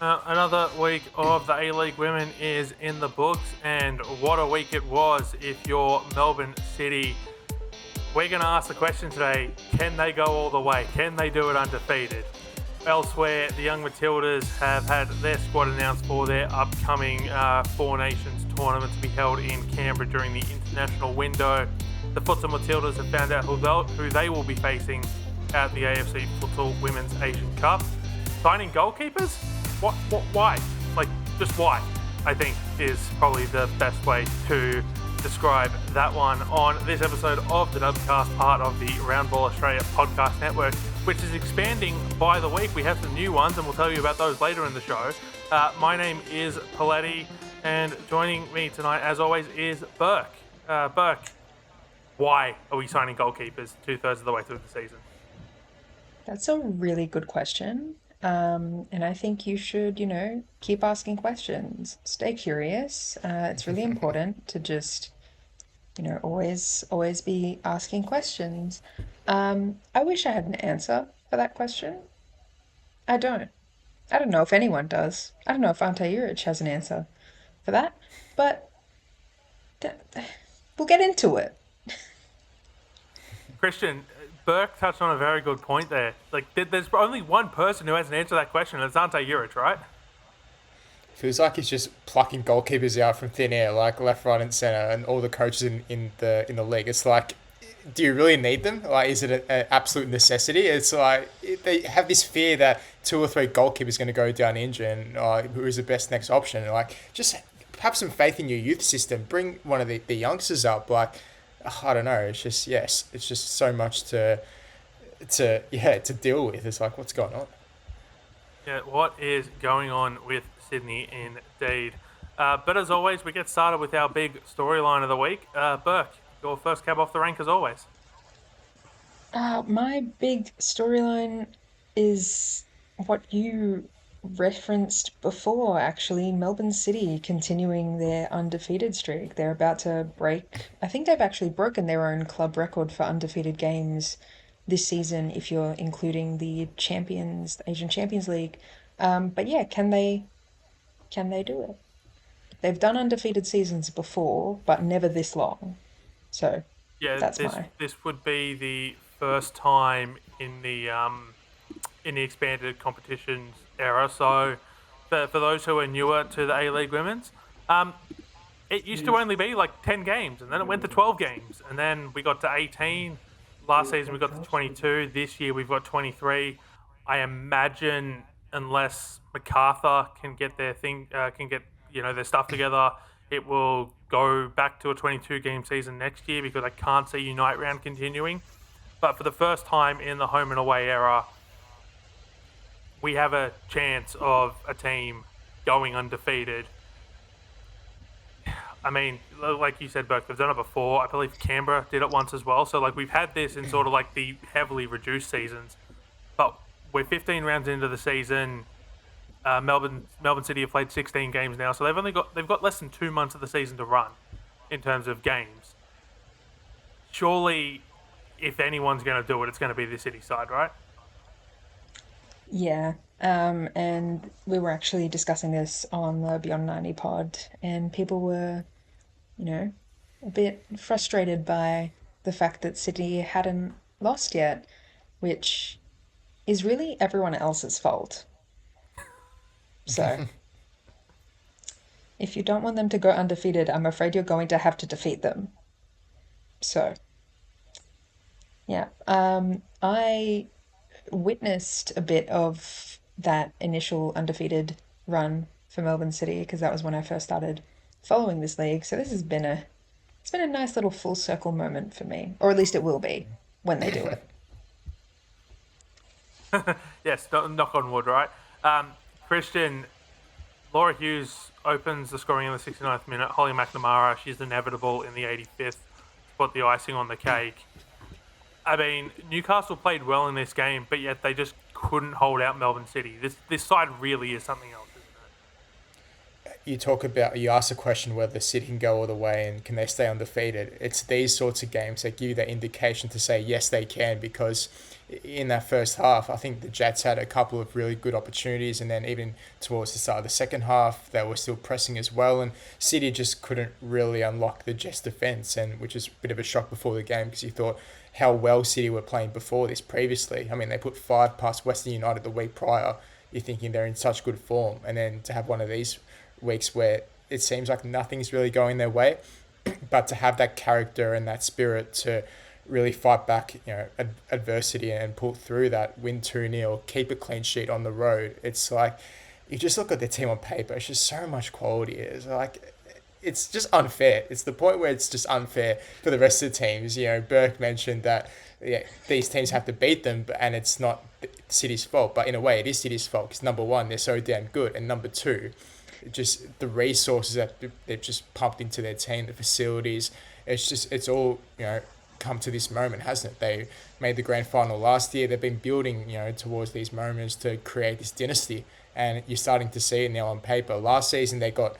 Another week of the A-League Women is in the books, and what a week it was if you're Melbourne City. We're going to ask the question today, can they go all the way? Can they do it undefeated? Elsewhere, the Young Matildas have had their squad announced for their upcoming Four Nations tournament to be held in Canberra during the international window. The Futsal Matildas have found out who they will be facing at the AFC Futsal Women's Asian Cup. Signing goalkeepers? Why? Like, just why, I think, is probably the best way to describe that one on this episode of the Dubcast, part of the Roundball Australia podcast network, which is expanding by the week. We have some new ones, and we'll tell you about those later in the show. My name is Poletti, and joining me tonight, as always, is Burke. Burke, why are we signing goalkeepers 2/3 of the way through the season? That's a really good question. And I think you should, keep asking questions. Stay curious. It's really important to just, always be asking questions. I wish I had an answer for that question. I don't. I don't know if anyone does. I don't know if Ante Juric has an answer for that, but th- we'll get into it. Christian, Burke touched on a very good point there. Like, there's only one person who has an answer to that question, and it's Ante Juric, right? Feels like he's just plucking goalkeepers out from thin air, like left, right, and center, and all the coaches in the league. It's like, do you really need them? Like, is it an absolute necessity? It's like they have this fear that two or three goalkeepers going to go down injured, and who is the best next option? Like, just have some faith in your youth system. Bring one of the youngsters up. Like, I don't know. It's just it's just so much to deal with. It's like, what's going on? Yeah, what is going on with Sydney indeed? But as always, we get started with our big storyline of the week. Burke, your first cab off the rank as always. My big storyline is what you referenced before, actually. Melbourne City continuing their undefeated streak. They're about to break, I think they've actually broken their own club record for undefeated games this season, if you're including the Champions, the Asian Champions League. But yeah, can they do it? They've done undefeated seasons before, but never this long. So Yeah, that's this my this would be the first time in the expanded competitions era. So for those who are newer to the A-League Women's, it used to only be like 10 games, and then it went to 12 games, and then we got to 18. Last season we got to 22. This year we've got 23. I imagine unless MacArthur can get their stuff together, it will go back to a 22 game season next year because I can't see Unite Round continuing. But for the first time in the home and away era, we have a chance of a team going undefeated. I mean, like you said, Burke, they've done it before. I believe Canberra did it once as well. So, like, we've had this in sort of like the heavily reduced seasons. But we're 15 rounds into the season. Melbourne City have played 16 games now, so they've got less than 2 months of the season to run in terms of games. Surely, if anyone's going to do it, it's going to be the City side, right? Yeah, and we were actually discussing this on the Beyond 90 pod, and people were, you know, a bit frustrated by the fact that City hadn't lost yet, which is really everyone else's fault. So, if you don't want them to go undefeated, I'm afraid you're going to have to defeat them. So, yeah, I witnessed a bit of that initial undefeated run for Melbourne City because that was when I first started following this league. So it's been a nice little full circle moment for me, or at least it will be when they do it. Yes, knock on wood, right? Christian, Laura Hughes opens the scoring in the 69th minute. Holly McNamara, she's inevitable in the 85th to put the icing on the cake. I mean, Newcastle played well in this game, but yet they just couldn't hold out Melbourne City. This side really is something else, isn't you ask a question whether City can go all the way and can they stay undefeated. It's these sorts of games that give you that indication to say yes they can, because in that first half I think the Jets had a couple of really good opportunities, and then even towards the start of the second half they were still pressing as well, and City just couldn't really unlock the Jets defence, and which is a bit of a shock before the game because you thought how well City were playing before this previously. I mean, they put 5 past Western United the week prior. You're thinking they're in such good form, and then to have one of these weeks where it seems like nothing's really going their way, but to have that character and that spirit to really fight back, adversity and pull through that, win 2-0, keep a clean sheet on the road. It's like, you just look at the team on paper, it's just so much quality. It's like, it's just unfair. It's the point where it's just unfair for the rest of the teams. Burke mentioned that these teams have to beat them, and it's not City's fault. But in a way, it is City's fault because number one, they're so damn good, and number two, just the resources that they've just pumped into their team, the facilities. It's all come to this moment, hasn't it? They made the grand final last year. They've been building towards these moments to create this dynasty, and you're starting to see it now on paper. Last season they got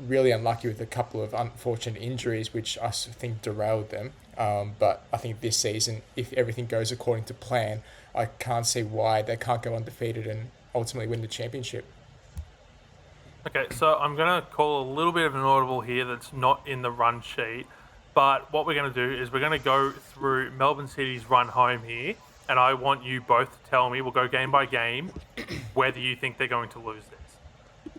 really unlucky with a couple of unfortunate injuries, which I think derailed them. But I think this season, if everything goes according to plan, I can't see why they can't go undefeated and ultimately win the championship. Okay, so I'm going to call a little bit of an audible here that's not in the run sheet. But what we're going to do is we're going to go through Melbourne City's run home here. And I want you both to tell me, we'll go game by game, whether you think they're going to lose this.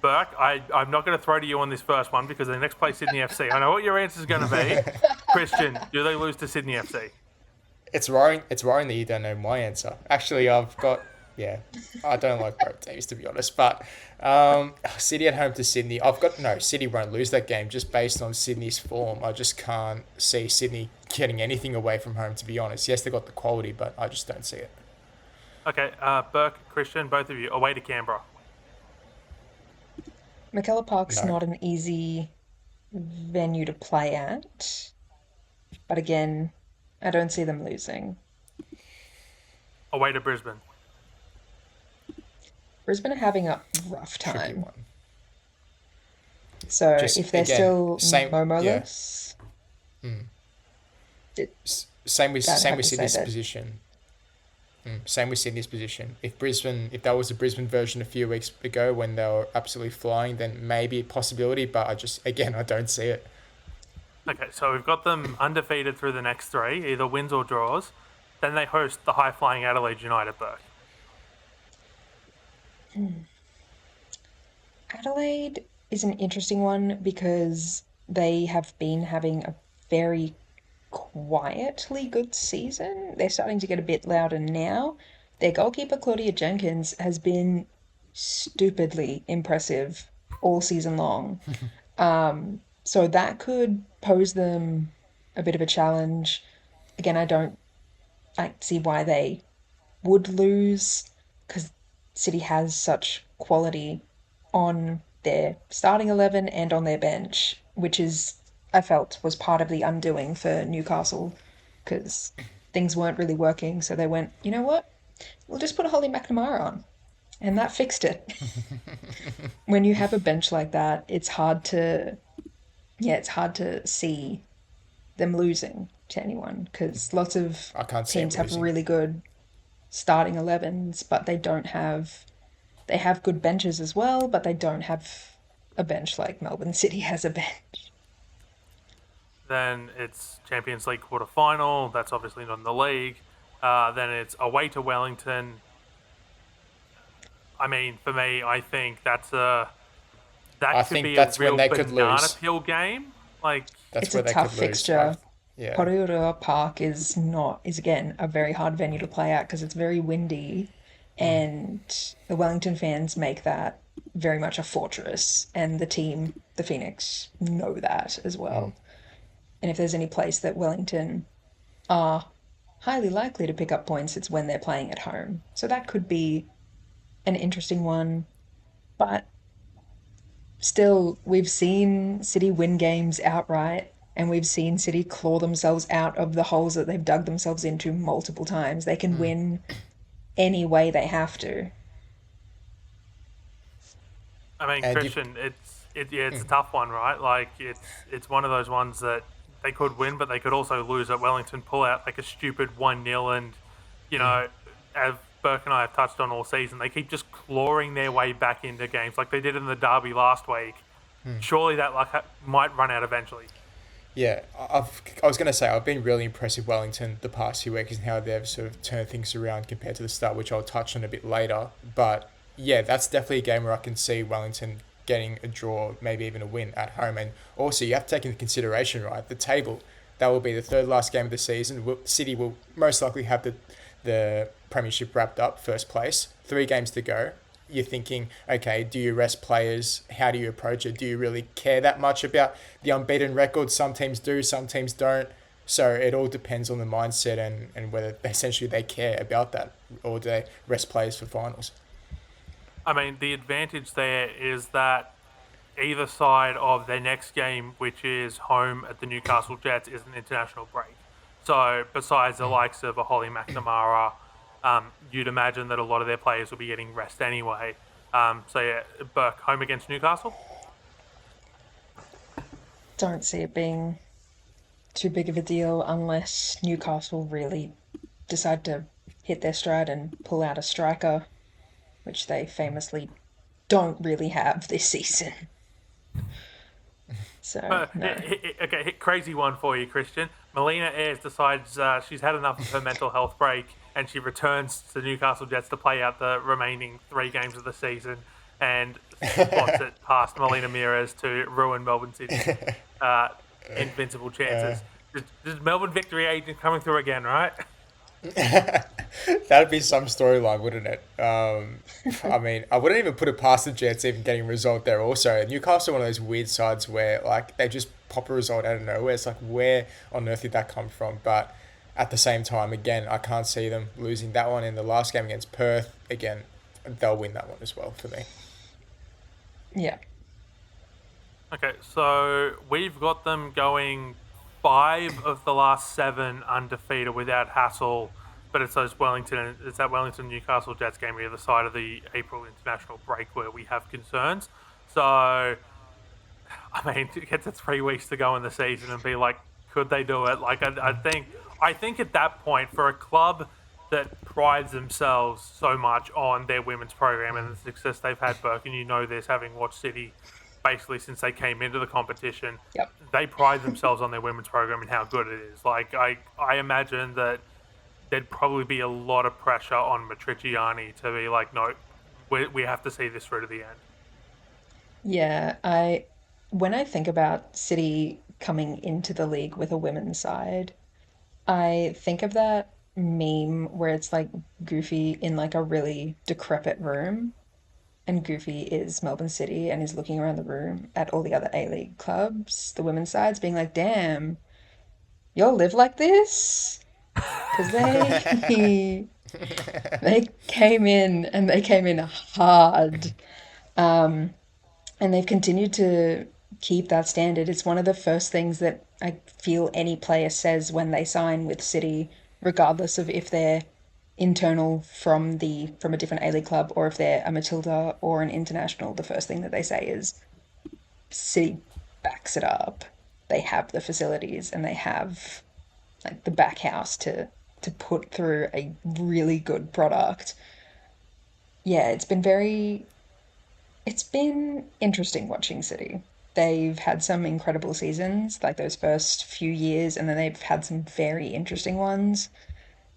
Burke, I'm not going to throw to you on this first one because the next play Sydney FC. I know what your answer is going to be. Christian, do they lose to Sydney FC? It's worrying that you don't know my answer. Actually, I don't like both teams, to be honest. But City at home to Sydney. City won't lose that game just based on Sydney's form. I just can't see Sydney getting anything away from home, to be honest. Yes, they got the quality, but I just don't see it. Okay, Burke, Christian, both of you, away to Canberra. McKellar Park's not an easy venue to play at, but again, I don't see them losing. Away to Brisbane. Brisbane are having a rough Tricky time. one. So Just, if they're again, still same- Momoless, Same with I'd have to say Sydney's that. position. Same with Sydney's position. If that was the Brisbane version a few weeks ago when they were absolutely flying, then maybe a possibility. But I don't see it. Okay, so we've got them undefeated through the next 3, either wins or draws. Then they host the high-flying Adelaide United, Burke. Adelaide is an interesting one because they have been having a very quietly good season. They're starting to get a bit louder now. Their goalkeeper, Claudia Jenkins, has been stupidly impressive all season long. So that could pose them a bit of a challenge. Again, I don't see why they would lose because City has such quality on their starting 11 and on their bench, which is, I felt, was part of the undoing for Newcastle because things weren't really working. So they went, you know what? We'll just put a Holly McNamara on. And that fixed it. When you have a bench like that, it's hard to see them losing to anyone because lots of I can't see teams them have losing. really good starting 11s, but they have good benches as well, but they don't have a bench like Melbourne City has a bench. Then it's Champions League quarter-final. That's obviously not in the league. Then it's away to Wellington. I mean, for me, I think that could be a real when they could banana lose. peel game. Like, That's It's where a they tough could lose. fixture. Yeah. Poletti Park is again a very hard venue to play at because it's very windy, and the Wellington fans make that very much a fortress, and the team, the Phoenix, know that as well. And if there's any place that Wellington are highly likely to pick up points, it's when they're playing at home. So that could be an interesting one, but still, we've seen City win games outright, and we've seen City claw themselves out of the holes that they've dug themselves into multiple times. They can win any way they have to. I mean, And you, Christian, it's a tough one, right? Like it's one of those ones that they could win, but they could also lose at Wellington, pull out like a stupid 1-0, and you know, as Burke and I have touched on all season, they keep just clawing their way back into games like they did in the derby last week. Surely that luck might run out eventually. yeah, I was going to say I've been really impressed with Wellington the past few weeks and how they've sort of turned things around compared to the start, which I'll touch on a bit later. But yeah, that's definitely a game where I can see Wellington getting a draw, maybe even a win at home. And also, you have to take into consideration, right, the table. That will be the third last game of the season. City will most likely have the premiership wrapped up, first place. 3 games to go. You're thinking, okay, do you rest players? How do you approach it? Do you really care that much about the unbeaten record? Some teams do, some teams don't. So it all depends on the mindset and whether essentially they care about that, or do they rest players for finals. I mean, the advantage there is that either side of their next game, which is home at the Newcastle Jets, is an international break. So, besides the likes of a Holly McNamara, you'd imagine that a lot of their players will be getting rest anyway. So, yeah, Burke home against Newcastle. Don't see it being too big of a deal unless Newcastle really decide to hit their stride and pull out a striker, which they famously don't really have this season. So, no. Okay, crazy one for you, Christian. Melina Ayres decides she's had enough of her mental health break and she returns to the Newcastle Jets to play out the remaining 3 games of the season and spots it past Melina Mires to ruin Melbourne City. Invincible chances. Just Melbourne victory agent coming through again, right? That'd be some storyline, wouldn't it? I mean, I wouldn't even put it past the Jets even getting a result there also. Newcastle are one of those weird sides where, like, they just pop a result out of nowhere. It's like, where on earth did that come from? But at the same time, again, I can't see them losing that one. In the last game against Perth, again, they'll win that one as well for me. Yeah. Okay, so we've got them going 5 of the last 7 undefeated without hassle, but it's that Wellington Newcastle Jets game either side of the April international break where we have concerns. So, I mean, to get to 3 weeks to go in the season and be like, could they do it? Like, I think at that point for a club that prides themselves so much on their women's program and the success they've had, Burke, and you know this having watched City basically since they came into the competition. Yep. They pride themselves on their women's program and how good it is. Like I imagine that there'd probably be a lot of pressure on Matriciani to be like, no, we have to see this through to the end. Yeah, when I think about City coming into the league with a women's side, I think of that meme where it's like Goofy in like a really decrepit room, and Goofy is Melbourne City and is looking around the room at all the other A-League clubs, the women's sides, being like, damn, y'all live like this? Because they came in and they came in hard. And they've continued to keep that standard. It's one of the first things that I feel any player says when they sign with City, regardless of if they're internal from a different A-League club or if they're a Matilda or an international. The first thing that they say is City backs it up. They have the facilities and they have like the back house to put through a really good product. Yeah, it's been interesting watching City. They've had some incredible seasons, like those first few years, and then they've had some very interesting ones.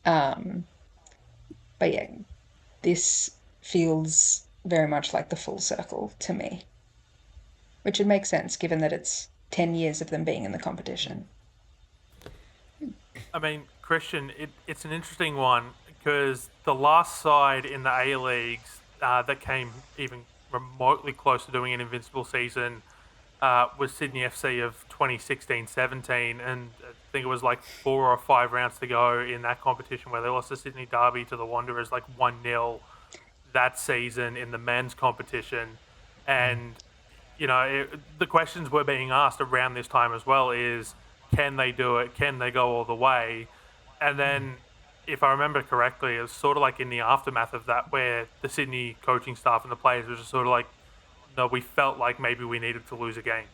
Um, but yeah, this feels very much like the full circle to me, which would make sense given that it's 10 years of them being in the competition. I mean, Christian, it's an interesting one because the last side in the A Leagues that came even remotely close to doing an invincible season was Sydney FC of 2016-17, and I think it was like 4 or 5 rounds to go in that competition where they lost the Sydney Derby to the Wanderers like 1-0 that season in the men's competition. And, the questions were being asked around this time as well is, can they do it? Can they go all the way? And then, if I remember correctly, it was sort of like in the aftermath of that where the Sydney coaching staff and the players were just sort of like, though we felt like maybe we needed to lose a game.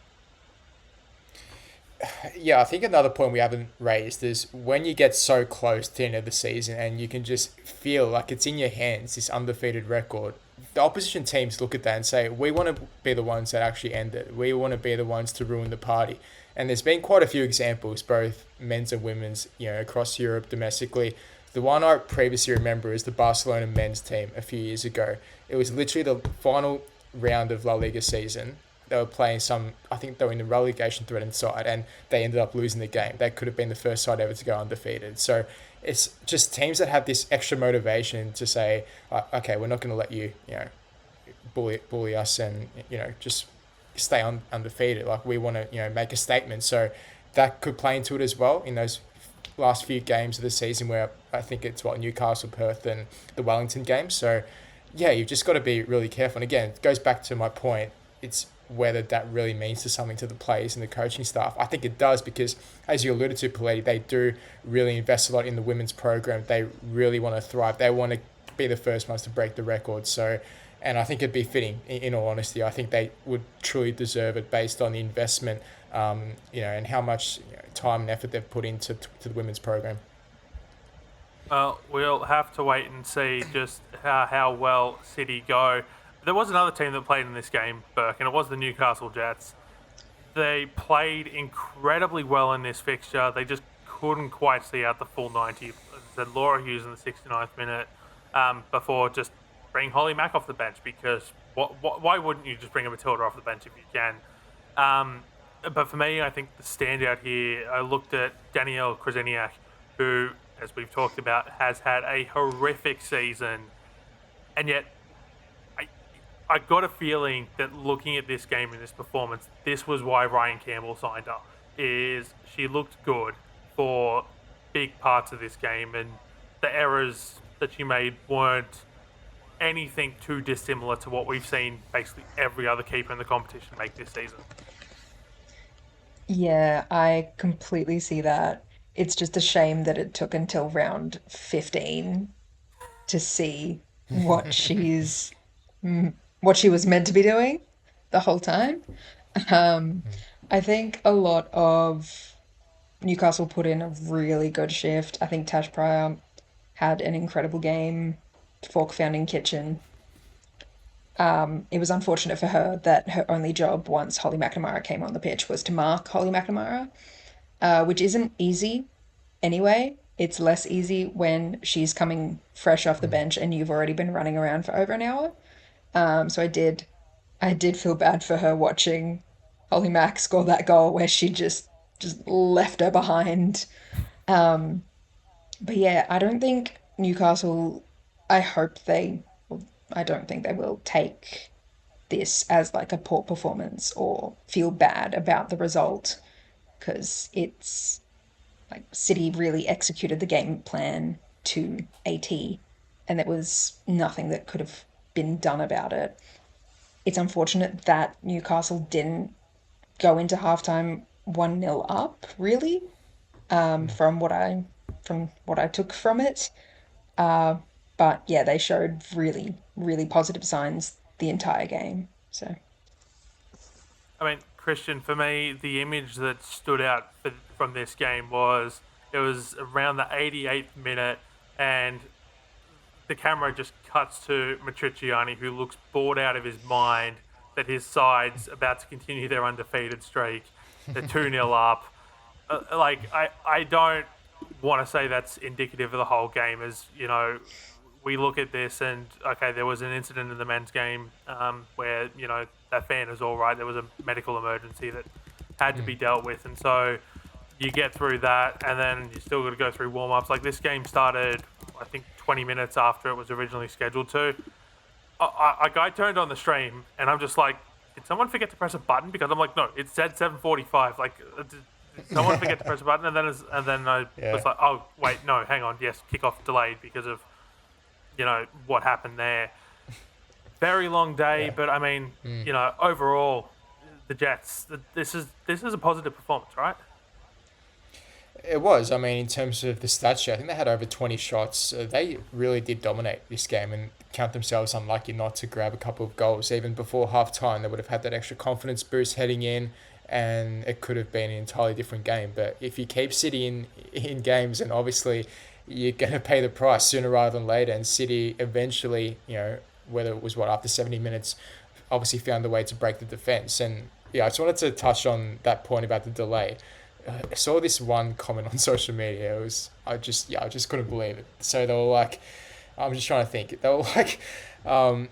Yeah, I think another point we haven't raised is when you get so close to the end of the season and you can just feel like it's in your hands, this undefeated record, the opposition teams look at that and say, we want to be the ones that actually end it. We want to be the ones to ruin the party. And there's been quite a few examples, both men's and women's, across Europe, domestically. The one I previously remember is the Barcelona men's team a few years ago. It was literally the final round of La Liga season. They were playing I think they were in the relegation threatened side, and they ended up losing the game. They could have been the first side ever to go undefeated. So it's just teams that have this extra motivation to say, okay, we're not going to let you, bully us and, just stay undefeated. Like, we want to, make a statement. So that could play into it as well in those last few games of the season where I think it's Newcastle, Perth and the Wellington game. So yeah, you've just got to be really careful. And again, it goes back to my point. It's whether that really means to something to the players and the coaching staff. I think it does because, as you alluded to, Poletti, they do really invest a lot in the women's program. They really want to thrive. They want to be the first ones to break the record. So, and I think it'd be fitting, in all honesty. I think they would truly deserve it based on the investment, and how much time and effort they've put into to the women's program. Well, we'll have to wait and see just how well City go. There was another team that played in this game, Burke, and it was the Newcastle Jets. They played incredibly well in this fixture. They just couldn't quite see out the full 90. As I said, Laura Hughes in the 69th minute before just bring Holly Mack off the bench, because why wouldn't you just bring a Matilda off the bench if you can? But for me, I think the standout here, I looked at Danielle Krasniak, who, as we've talked about, has had a horrific season, and yet I got a feeling that looking at this game and this performance, this was why Ryan Campbell signed her. Is she looked good for big parts of this game, and the errors that she made weren't anything too dissimilar to what we've seen basically every other keeper in the competition make this season. Yeah, I completely see that. It's just a shame that it took until round 15 to see what what she was meant to be doing the whole time. Um, I think a lot of Newcastle put in a really good shift. I think Tash Pryor had an incredible game, fork found in kitchen. It was unfortunate for her that her only job once Holly McNamara came on the pitch was to mark Holly McNamara, which isn't easy anyway. It's less easy when she's coming fresh off the bench and you've already been running around for over an hour. So I did feel bad for her watching Holly Mack score that goal where she just left her behind. But yeah, I don't think Newcastle. I hope they. I don't think they will take this as like a poor performance or feel bad about the result, because it's like City really executed the game plan to a T, and there was nothing that could have been done about it. It's unfortunate that Newcastle didn't go into halftime 1-0 up, really, from what I took from it. But yeah, they showed really, really positive signs the entire game. So I mean, Christian, for me, the image that stood out from this game was it was around the 88th minute, and the camera just cuts to Matriciani, who looks bored out of his mind that his side's about to continue their undefeated streak. They're 2-0 up. I don't want to say that's indicative of the whole game, as, we look at this and, okay, there was an incident in the men's game where, that fan is all right. There was a medical emergency that had to be dealt with. And so you get through that, and then you still got to go through warm-ups. Like, this game started, I think, 20 minutes after it was originally scheduled to. I turned on the stream, and I'm just like, did someone forget to press a button? Because I'm like, no, it said 7:45. Like, did someone forget to press a button? And then I was like, oh, wait, no, hang on. Yes, kickoff delayed because of, what happened there. Very long day, but I mean, overall, the Jets, this is a positive performance, right? It was. I mean, in terms of the stats sheet, I think they had over 20 shots. So they really did dominate this game and count themselves unlucky not to grab a couple of goals. Even before half time, they would have had that extra confidence boost heading in, and it could have been an entirely different game. But if you keep City in games, and obviously you're going to pay the price sooner rather than later, and City eventually, whether it was after 70 minutes, obviously found a way to break the defence. And yeah, I just wanted to touch on that point about the delay. I saw this one comment on social media. It was I just couldn't believe it. So they were like, I'm just trying to think. They were like, um,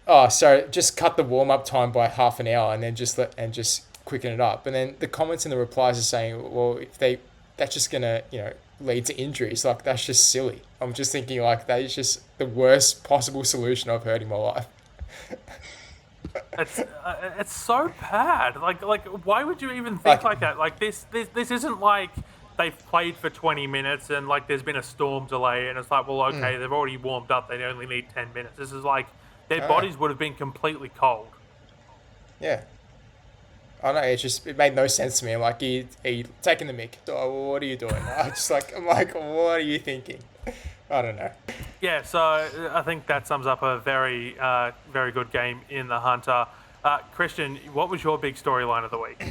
oh, so just cut the warm up time by half an hour and then just quicken it up. And then the comments and the replies are saying, well, if they that's just gonna lead to injuries. Like that's just silly. I'm just thinking like that is just the worst possible solution I've heard in my life. It's so bad. Like why would you even think Like like that? Like this isn't like they've played for 20 minutes and like there's been a storm delay and it's like, well, okay, they've already warmed up. They only need 10 minutes. This is like their I know. bodies would have been completely cold. Yeah. I know, it made no sense to me. I'm like, are you taking the mic? Oh, well, what are you doing? I'm like, what are you thinking? I don't know. Yeah, so I think that sums up a very good game in the Hunter. Christian, what was your big storyline of the week?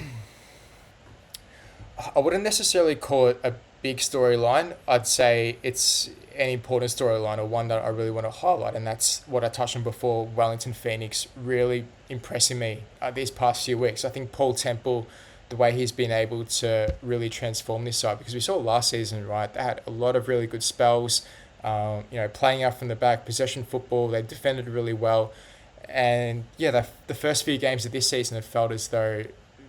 I wouldn't necessarily call it a big storyline. I'd say it's an important storyline or one that I really want to highlight, and that's what I touched on before. Wellington Phoenix really impressing me these past few weeks. I think Paul Temple, the way he's been able to really transform this side, because we saw last season, right? They had a lot of really good spells, playing out from the back, possession football. They defended really well, and yeah, the first few games of this season have felt as though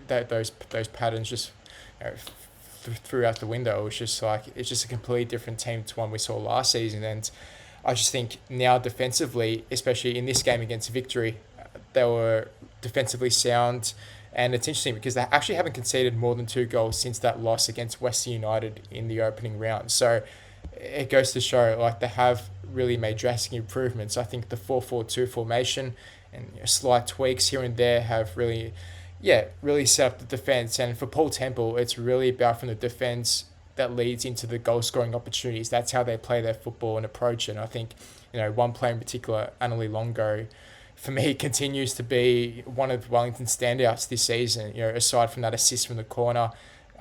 those patterns just threw out the window. It was just like it's just a completely different team to one we saw last season, and I just think now defensively, especially in this game against Victory, they were defensively sound. And it's interesting because they actually haven't conceded more than 2 goals since that loss against Western United in the opening round. So it goes to show like they have really made drastic improvements. I think the 4-4-2 formation and slight tweaks here and there have really set up the defense. And for Paul Temple, it's really about from the defense that leads into the goal scoring opportunities. That's how they play their football and approach it. And I think one player in particular, Annalie Longo, for me, continues to be one of Wellington's standouts this season. Aside from that assist from the corner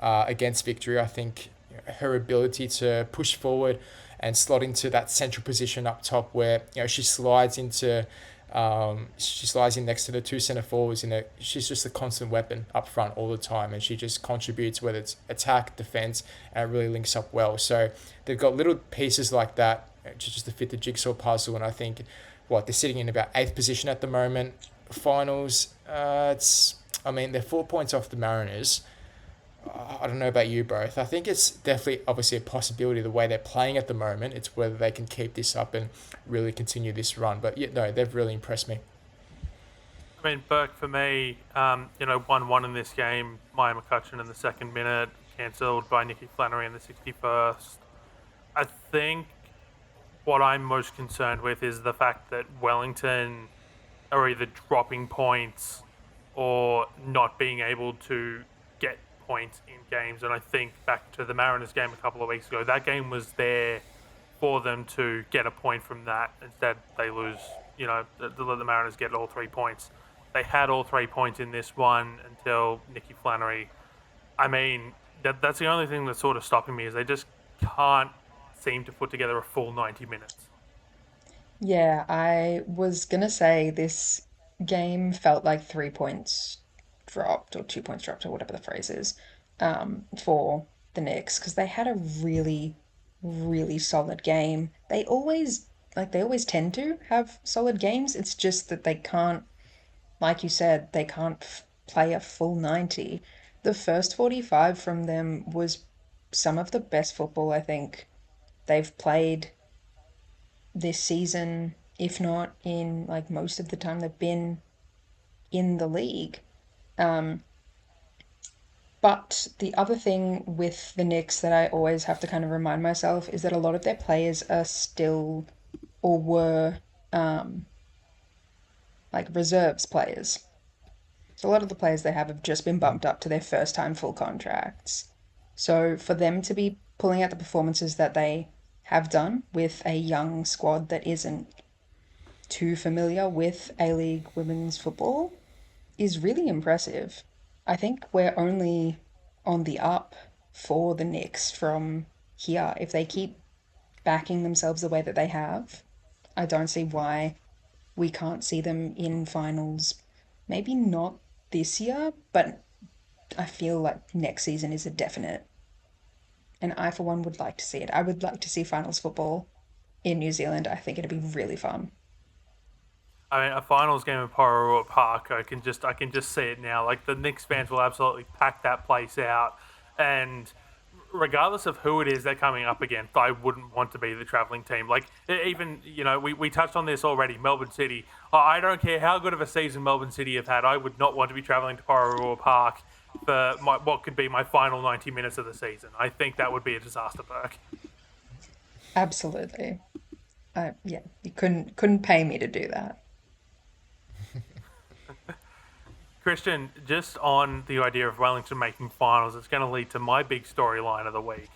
against Victory, I think her ability to push forward and slot into that central position up top, where she slides in next to the two centre forwards. She's just a constant weapon up front all the time, and she just contributes whether it's attack, defence, and it really links up well. So they've got little pieces like that just to fit the jigsaw puzzle, and I think they're sitting in about 8th position at the moment. Finals, they're 4 points off the Mariners. I don't know about you both. I think it's definitely obviously a possibility the way they're playing at the moment. It's whether they can keep this up and really continue this run. But yeah, no, they've really impressed me. I mean, Burke, for me, 1-1 in this game. Maya McCutcheon in the 2nd minute, cancelled by Nikki Flannery in the 61st. I think what I'm most concerned with is the fact that Wellington are either dropping points or not being able to get points in games. And I think back to the Mariners game a couple of weeks ago, that game was there for them to get a point from that. Instead, they lose, to let the Mariners get all 3 points. They had all 3 points in this one until Nikki Flannery. I mean, that's the only thing that's sort of stopping me is they just can't seem to put together a full 90 minutes. Yeah, I was gonna say this game felt like 3 points dropped or 2 points dropped or whatever the phrase is, for the Knicks because they had a really, really solid game. They always tend to have solid games. It's just that they can't, like you said, they can't play a full 90. The first 45 from them was some of the best football I think they've played this season, if not in like most of the time they've been in the league. Um, but the other thing with the Knicks that I always have to kind of remind myself is that a lot of their players are still or were um, like reserves players. So a lot of the players they have just been bumped up to their first time full contracts. So for them to be pulling out the performances that they have done with a young squad that isn't too familiar with A-League women's football is really impressive. I think we're only on the up for the Knicks from here. If they keep backing themselves the way that they have, I don't see why we can't see them in finals. Maybe not this year, but I feel like next season is a definite. And I, for one, would like to see it. I would like to see finals football in New Zealand. I think it'd be really fun. I mean, a finals game in Poletti Park, I can just see it now. Like the Knicks fans will absolutely pack that place out, and regardless of who it is they're coming up against, I wouldn't want to be the travelling team. Like even we touched on this already. Melbourne City. I don't care how good of a season Melbourne City have had. I would not want to be travelling to Poletti Park for what could be my final 90 minutes of the season. I think that would be a disaster, Burke. Absolutely. Yeah, you couldn't pay me to do that. Christian, just on the idea of Wellington making finals, it's going to lead to my big storyline of the week.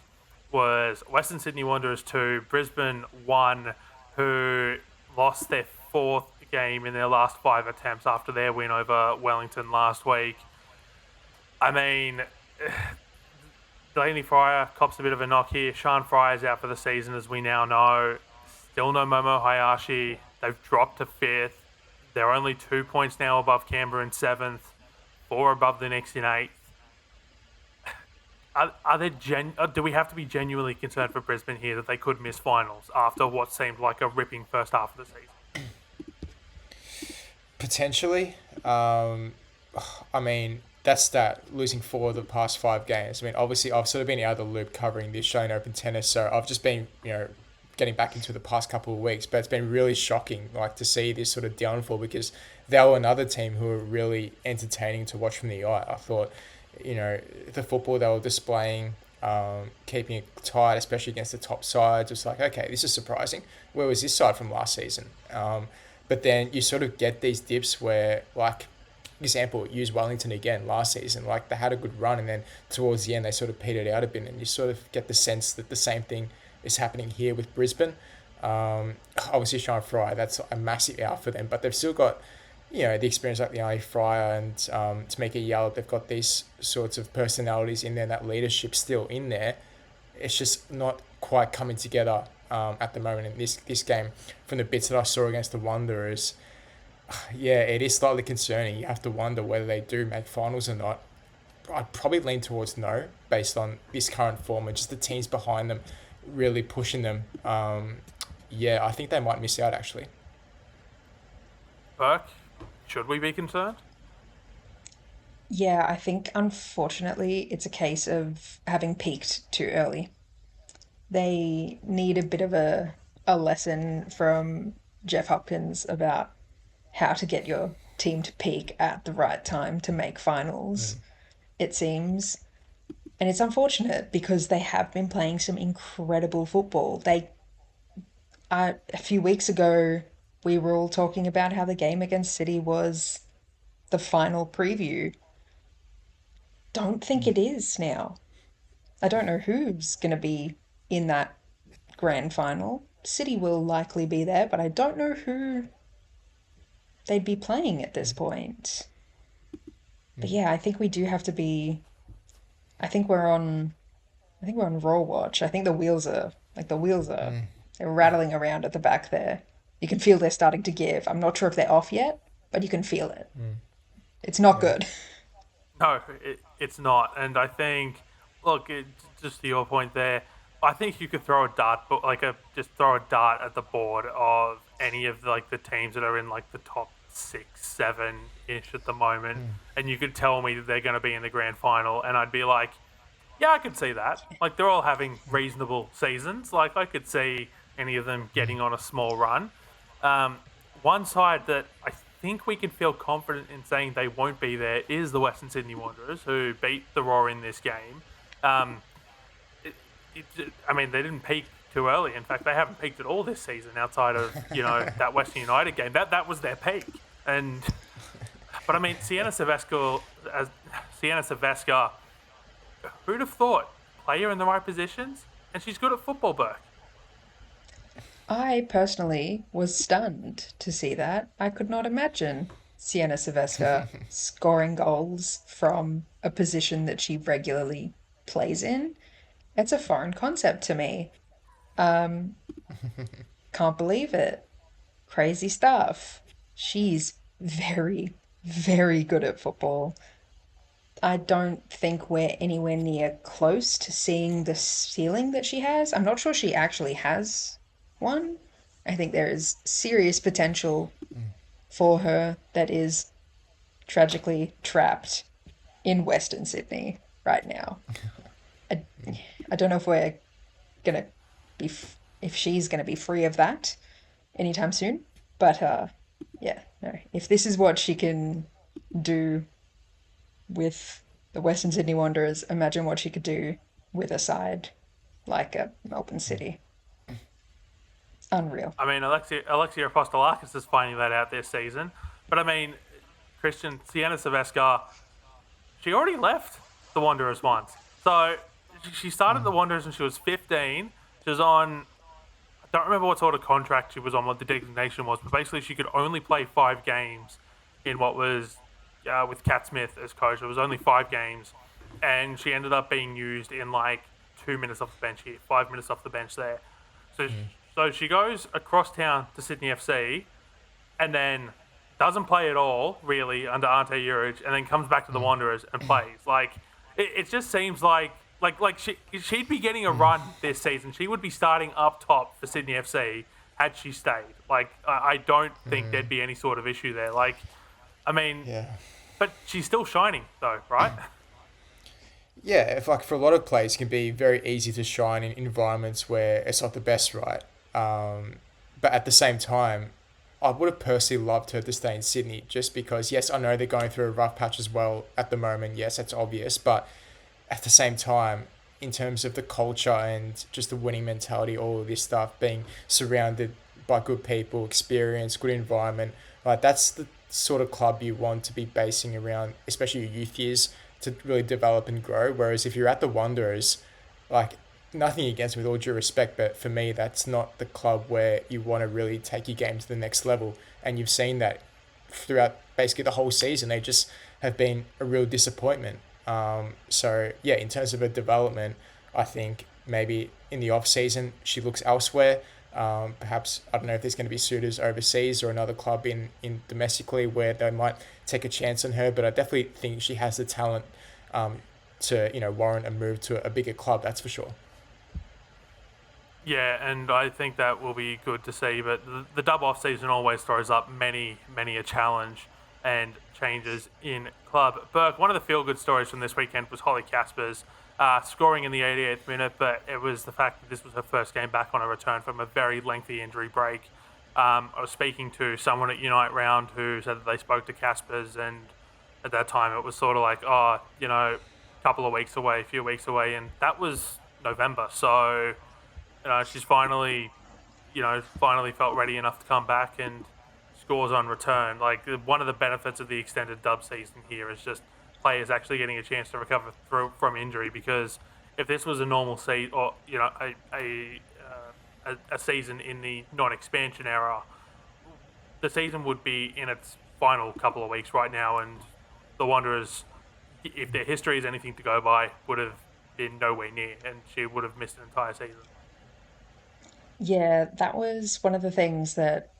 Was Western Sydney Wanderers 2, Brisbane 1, who lost their fourth game in their last 5 attempts after their win over Wellington last week. I mean, Delaney Fryer cops a bit of a knock here. Sean Fryer's out for the season, as we now know. Still no Momo Hayashi. They've dropped to fifth. They're only 2 points now above Canberra in seventh, 4 above the Knicks in eighth. Do we have to be genuinely concerned for Brisbane here that they could miss finals after what seemed like a ripping first half of the season? Potentially. I mean, that's that, losing 4 of the past 5 games. I mean, obviously, I've sort of been out of the loop covering the Australian Open tennis, so I've just been, getting back into the past couple of weeks, but it's been really shocking, like, to see this sort of downfall, because they were another team who were really entertaining to watch from the eye. I thought, the football they were displaying, keeping it tight, especially against the top sides, it's like, okay, this is surprising. Where was this side from last season? But then you sort of get these dips where, like, example, use Wellington again last season. Like, they had a good run, and then towards the end they sort of petered out a bit, and you sort of get the sense that the same thing is happening here with Brisbane. Obviously, Sean Fryer, that's a massive out for them, but they've still got, the experience like the Ali Fryer and Tamika Yalla. They've got these sorts of personalities in there, that leadership still in there. It's just not quite coming together at the moment in this game. From the bits that I saw against the Wanderers, yeah, it is slightly concerning. You have to wonder whether they do make finals or not. I'd probably lean towards no, based on this current form and just the teams behind them really pushing them. I think they might miss out, actually. Burke, should we be concerned? Yeah, I think unfortunately it's a case of having peaked too early. They need a bit of a lesson from Jeff Hopkins about how to get your team to peak at the right time to make finals, it seems. And it's unfortunate because they have been playing some incredible football. A few weeks ago, we were all talking about how the game against City was the final preview. Don't think it is now. I don't know who's going to be in that grand final. City will likely be there, but I don't know who they'd be playing at this point. But yeah, I think we do have to be. I think we're on. I think we're on roll watch. I think the wheels are they're rattling around at the back there. You can feel they're starting to give. I'm not sure if they're off yet, but you can feel it. It's not good. No, it's not. And I think, look, just to your point there, I think you could throw a dart, but just throw a dart at the board of any of the teams that are in the top 6, 7-ish at the moment, and you could tell me that they're going to be in the grand final, and I'd be like, yeah, I could see that. They're all having reasonable seasons. I could see any of them getting on a small run. One side that I think we can feel confident in saying they won't be there is the Western Sydney Wanderers, who beat the Roar in this game. They didn't peak too early. In fact, they haven't peaked at all this season outside of that Western United game. That was their peak. But Sienna Savasca, who'd have thought player in the right positions, and she's good at football, Burke. I personally was stunned to see that. I could not imagine Sienna Silvestre scoring goals from a position that she regularly plays in. It's a foreign concept to me. Um, can't believe it. Crazy stuff. She's very, very good at football. I don't think we're anywhere near close to seeing the ceiling that she has. I'm not sure she actually has one. I think there is serious potential for her that is tragically trapped in Western Sydney right now. I, I don't know if we're gonna if she's gonna be free of that anytime soon. But yeah, no. If this is what she can do with the Western Sydney Wanderers, imagine what she could do with a side like a Melbourne City. Unreal. I mean, Alexia Apostolakis is finding that out this season. But I mean, Christian, Sienna Silvestre, she already left the Wanderers once. So she started the Wanderers when she was 15. She was on, I don't remember what sort of contract she was on, what the designation was, but basically she could only play 5 games in what was with Cat Smith as coach. It was only 5 games, and she ended up being used in like 2 minutes off the bench here, 5 minutes off the bench there. So, so she goes across town to Sydney FC, and then doesn't play at all really under Ante Juric, and then comes back to the Wanderers and plays. Like it just seems like she'd be getting a run this season. She would be starting up top for Sydney FC had she stayed. Like I don't think there'd be any sort of issue there. Like I mean, Yeah. but she's still shining though, right? Yeah, if like for a lot of players, it can be very easy to shine in environments where it's not the best, right? But at the same time, I would have personally loved her to stay in Sydney just because, yes, I know they're going through a rough patch as well at the moment. Yes, that's obvious. But at the same time, in terms of the culture and just the winning mentality, all of this stuff, being surrounded by good people, experience, good environment, like that's the sort of club you want to be basing around, especially your youth years, to really develop and grow. Whereas if you're at the Wanderers, like nothing against with all due respect, but for me, that's not the club where you want to really take your game to the next level. And you've seen that throughout basically the whole season. They just have been a real disappointment. So yeah, in terms of her development, I think maybe in the off season she looks elsewhere. Perhaps I don't know if there's going to be suitors overseas or another club in domestically where they might take a chance on her. But I definitely think she has the talent to warrant a move to a bigger club. That's for sure. Yeah, and I think that will be good to see. But the dub off season always throws up many a challenge and changes in club. Burke, one of the feel good stories from this weekend was Holly Caspers scoring in the 88th minute, but it was the fact that this was her first game back on a return from a very lengthy injury break. I was speaking to someone at Unite Round who said that they spoke to Caspers, and at that time it was sort of like, a couple of weeks away, a few weeks away, and that was November. So, she's finally felt ready enough to come back and scores on return. Like one of the benefits of the extended dub season here is just players actually getting a chance to recover from injury. Because if this was a normal season, or a season in the non-expansion era, the season would be in its final couple of weeks right now, and the Wanderers, if their history is anything to go by, would have been nowhere near, and she would have missed an entire season. Yeah, that was one of the things that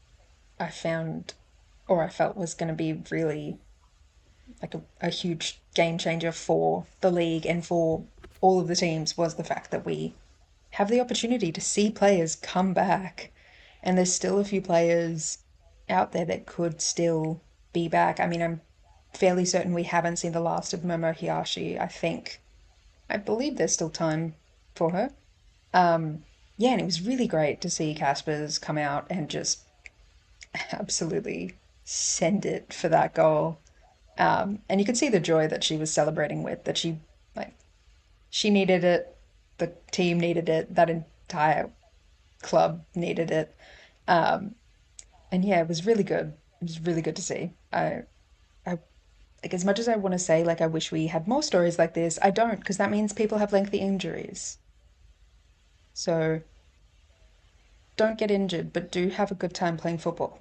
I found or I felt was going to be really like a huge game changer for the league and for all of the teams was the fact that we have the opportunity to see players come back. And there's still a few players out there that could still be back. I mean, I'm fairly certain we haven't seen the last of Momo Hiyashi. I believe there's still time for her. Yeah, and it was really great to see Caspers come out and just absolutely send it for that goal. And you could see the joy that she was celebrating with, that like she needed it, the team needed it, that entire club needed it. And yeah, it was really good. It was really good to see. I Like, as much as I want to say, like, I wish we had more stories like this, I don't, because that means people have lengthy injuries. So don't get injured, but do have a good time playing football.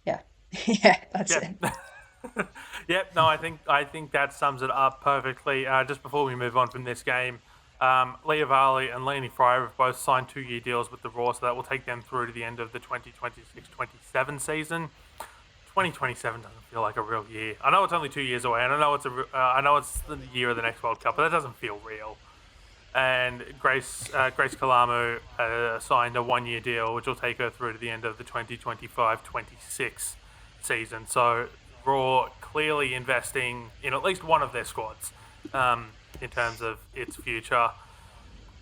Yeah. Yeah, that's Yep. it. Yep. No, I think that sums it up perfectly. Just before we move on from this game, Leah Varley and Leonie Fryer have both signed 2-year deals with the Raw, so that will take them through to the end of the 2026-27 season. 2027 doesn't feel like a real year. I know it's only 2 years away, and I know it's the year of the next World Cup, but that doesn't feel real. And Grace Kalamu signed a 1-year deal, which will take her through to the end of the 2025-26 season. So Raw clearly investing in at least one of their squads in terms of its future.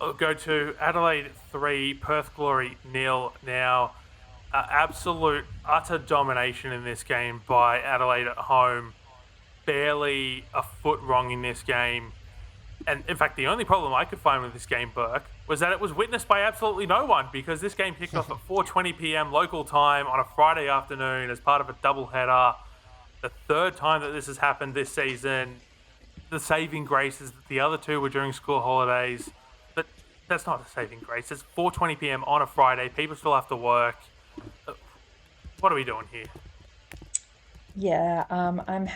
I'll go to Adelaide 3, Perth Glory 0. Now, absolute utter domination in this game by Adelaide at home. Barely a foot wrong in this game. And in fact, the only problem I could find with this game, Burke, was that it was witnessed by absolutely no one, because this game kicked off at 4:20 p.m. local time on a Friday afternoon as part of a doubleheader. The third time that this has happened this season. The saving grace is that the other two were during school holidays, but that's not a saving grace. It's 4:20 p.m. on a Friday. People still have to work. What are we doing here? Yeah, I'm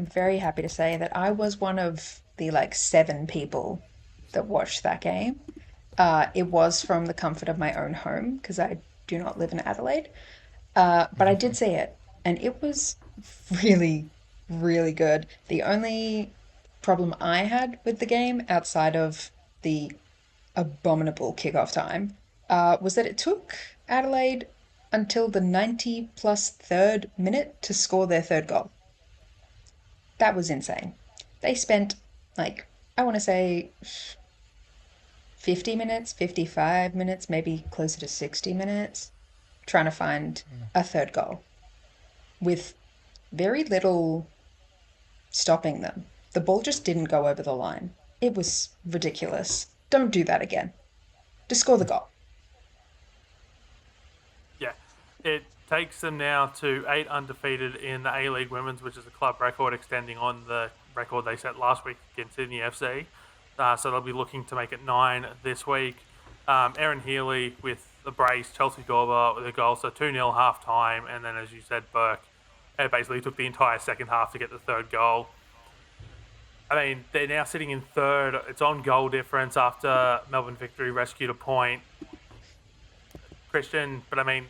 very happy to say that I was one of the like 7 people that watched that game. It was from the comfort of my own home because I do not live in Adelaide. But I did see it, and it was really, really good. The only problem I had with the game, outside of the abominable kickoff time, was that it took Adelaide until the 90 plus third minute to score their third goal. That was insane. They spent, like, I want to say 50 minutes, 55 minutes, maybe closer to 60 minutes trying to find a third goal with very little stopping them. The ball just didn't go over the line. It was ridiculous. Don't do that again. Just score the goal. Yeah, it takes them now to 8 undefeated in the A-League Women's, which is a club record, extending on the record they set last week against Sydney FC. So they'll be looking to make it 9 this week. Erin Healy with the brace, Chelsea Dorber with a goal, so 2-0 half time, and then, as you said, Burke, it basically took the entire second half to get the third goal. I mean, they're now sitting in third. It's on goal difference after Melbourne Victory rescued a point. Christian, but I mean,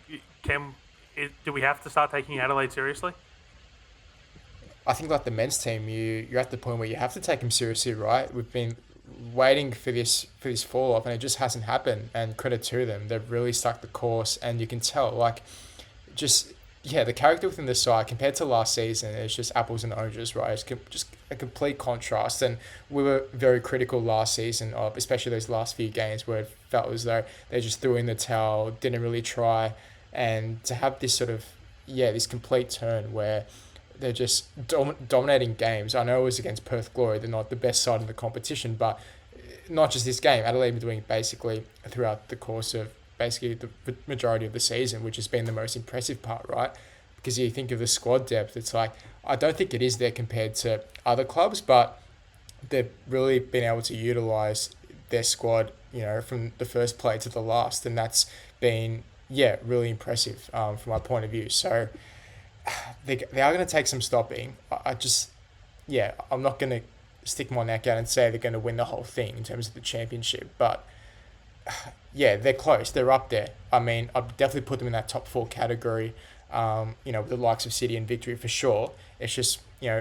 do we have to start taking Adelaide seriously? I think like the men's team, you're at the point where you have to take them seriously, right? We've been waiting for this fall off, and it just hasn't happened. And credit to them, they've really stuck the course, and you can tell like just the character within the side compared to last season is just apples and oranges, right? It's just a complete contrast, and we were very critical last season of especially those last few games where it felt as though they just threw in the towel, didn't really try, and to have this sort of this complete turn where they're just dominating games. I know it was against Perth Glory, they're not the best side in the competition, but not just this game. Adelaide been doing it basically throughout the course of basically the majority of the season, which has been the most impressive part, right? Because you think of the squad depth, it's like, I don't think it is there compared to other clubs, but they've really been able to utilise their squad, from the first play to the last, and that's been, really impressive from my point of view. So they are going to take some stopping. I just, I'm not going to stick my neck out and say they're going to win the whole thing in terms of the championship, but they're close. They're up there. I mean, I'd definitely put them in that top 4 category, with the likes of City and Victory for sure. It's just,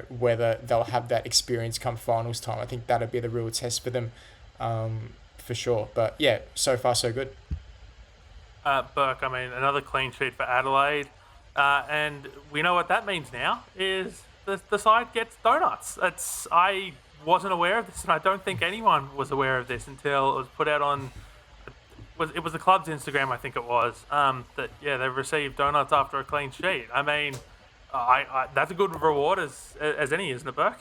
whether they'll have that experience come finals time. I think that'll be the real test for them, for sure. But so far so good. Burke, I mean, another clean sheet for Adelaide. And we know what that means now, is the side gets donuts. I wasn't aware of this, and I don't think anyone was aware of this until it was put out on... It was the club's Instagram, I think it was, that, they've received donuts after a clean sheet. I mean, that's a good reward as any, isn't it, Burke?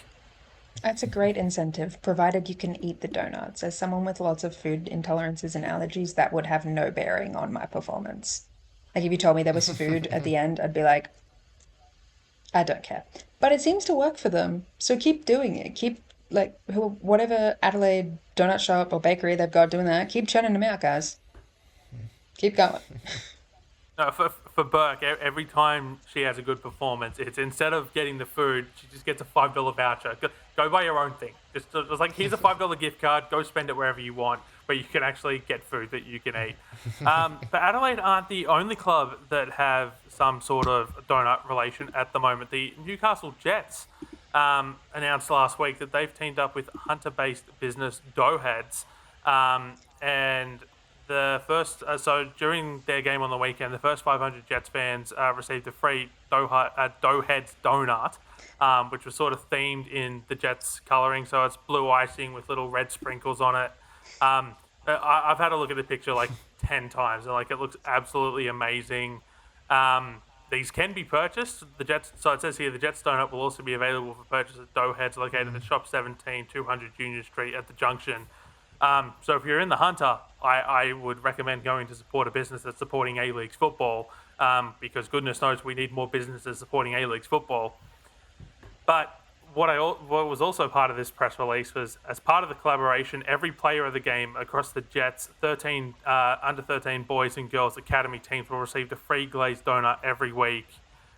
That's a great incentive, provided you can eat the donuts. As someone with lots of food intolerances and allergies, that would have no bearing on my performance. Like, if you told me there was food at the end, I'd be like, I don't care. But it seems to work for them. So keep doing it. Keep, like, whatever Adelaide donut shop or bakery they've got doing that, keep churning them out, guys. Keep going. No, for Burke, every time she has a good performance, it's instead of getting the food, she just gets a $5 voucher. Go buy your own thing. Just like, here's a $5 gift card. Go spend it wherever you want, but you can actually get food that you can eat. But Adelaide aren't the only club that have some sort of donut relation at the moment. The Newcastle Jets announced last week that they've teamed up with Hunter-based business Doughheads, and the first, so during their game on the weekend, the first 500 Jets fans received a free Doughheads donut, which was sort of themed in the Jets colouring. So it's blue icing with little red sprinkles on it. I've had a look at the picture like 10 times, and like, it looks absolutely amazing. These can be purchased. The Jets, so it says here, the Jets donut will also be available for purchase at Doughheads, located at Shop 17, 200 Union Street at the Junction. So if you're in the Hunter, I would recommend going to support a business that's supporting A-Leagues football, because goodness knows we need more businesses supporting A-Leagues football. But what was also part of this press release was, as part of the collaboration, every player of the game across the Jets' under 13 boys and girls academy teams will receive a free glazed donut every week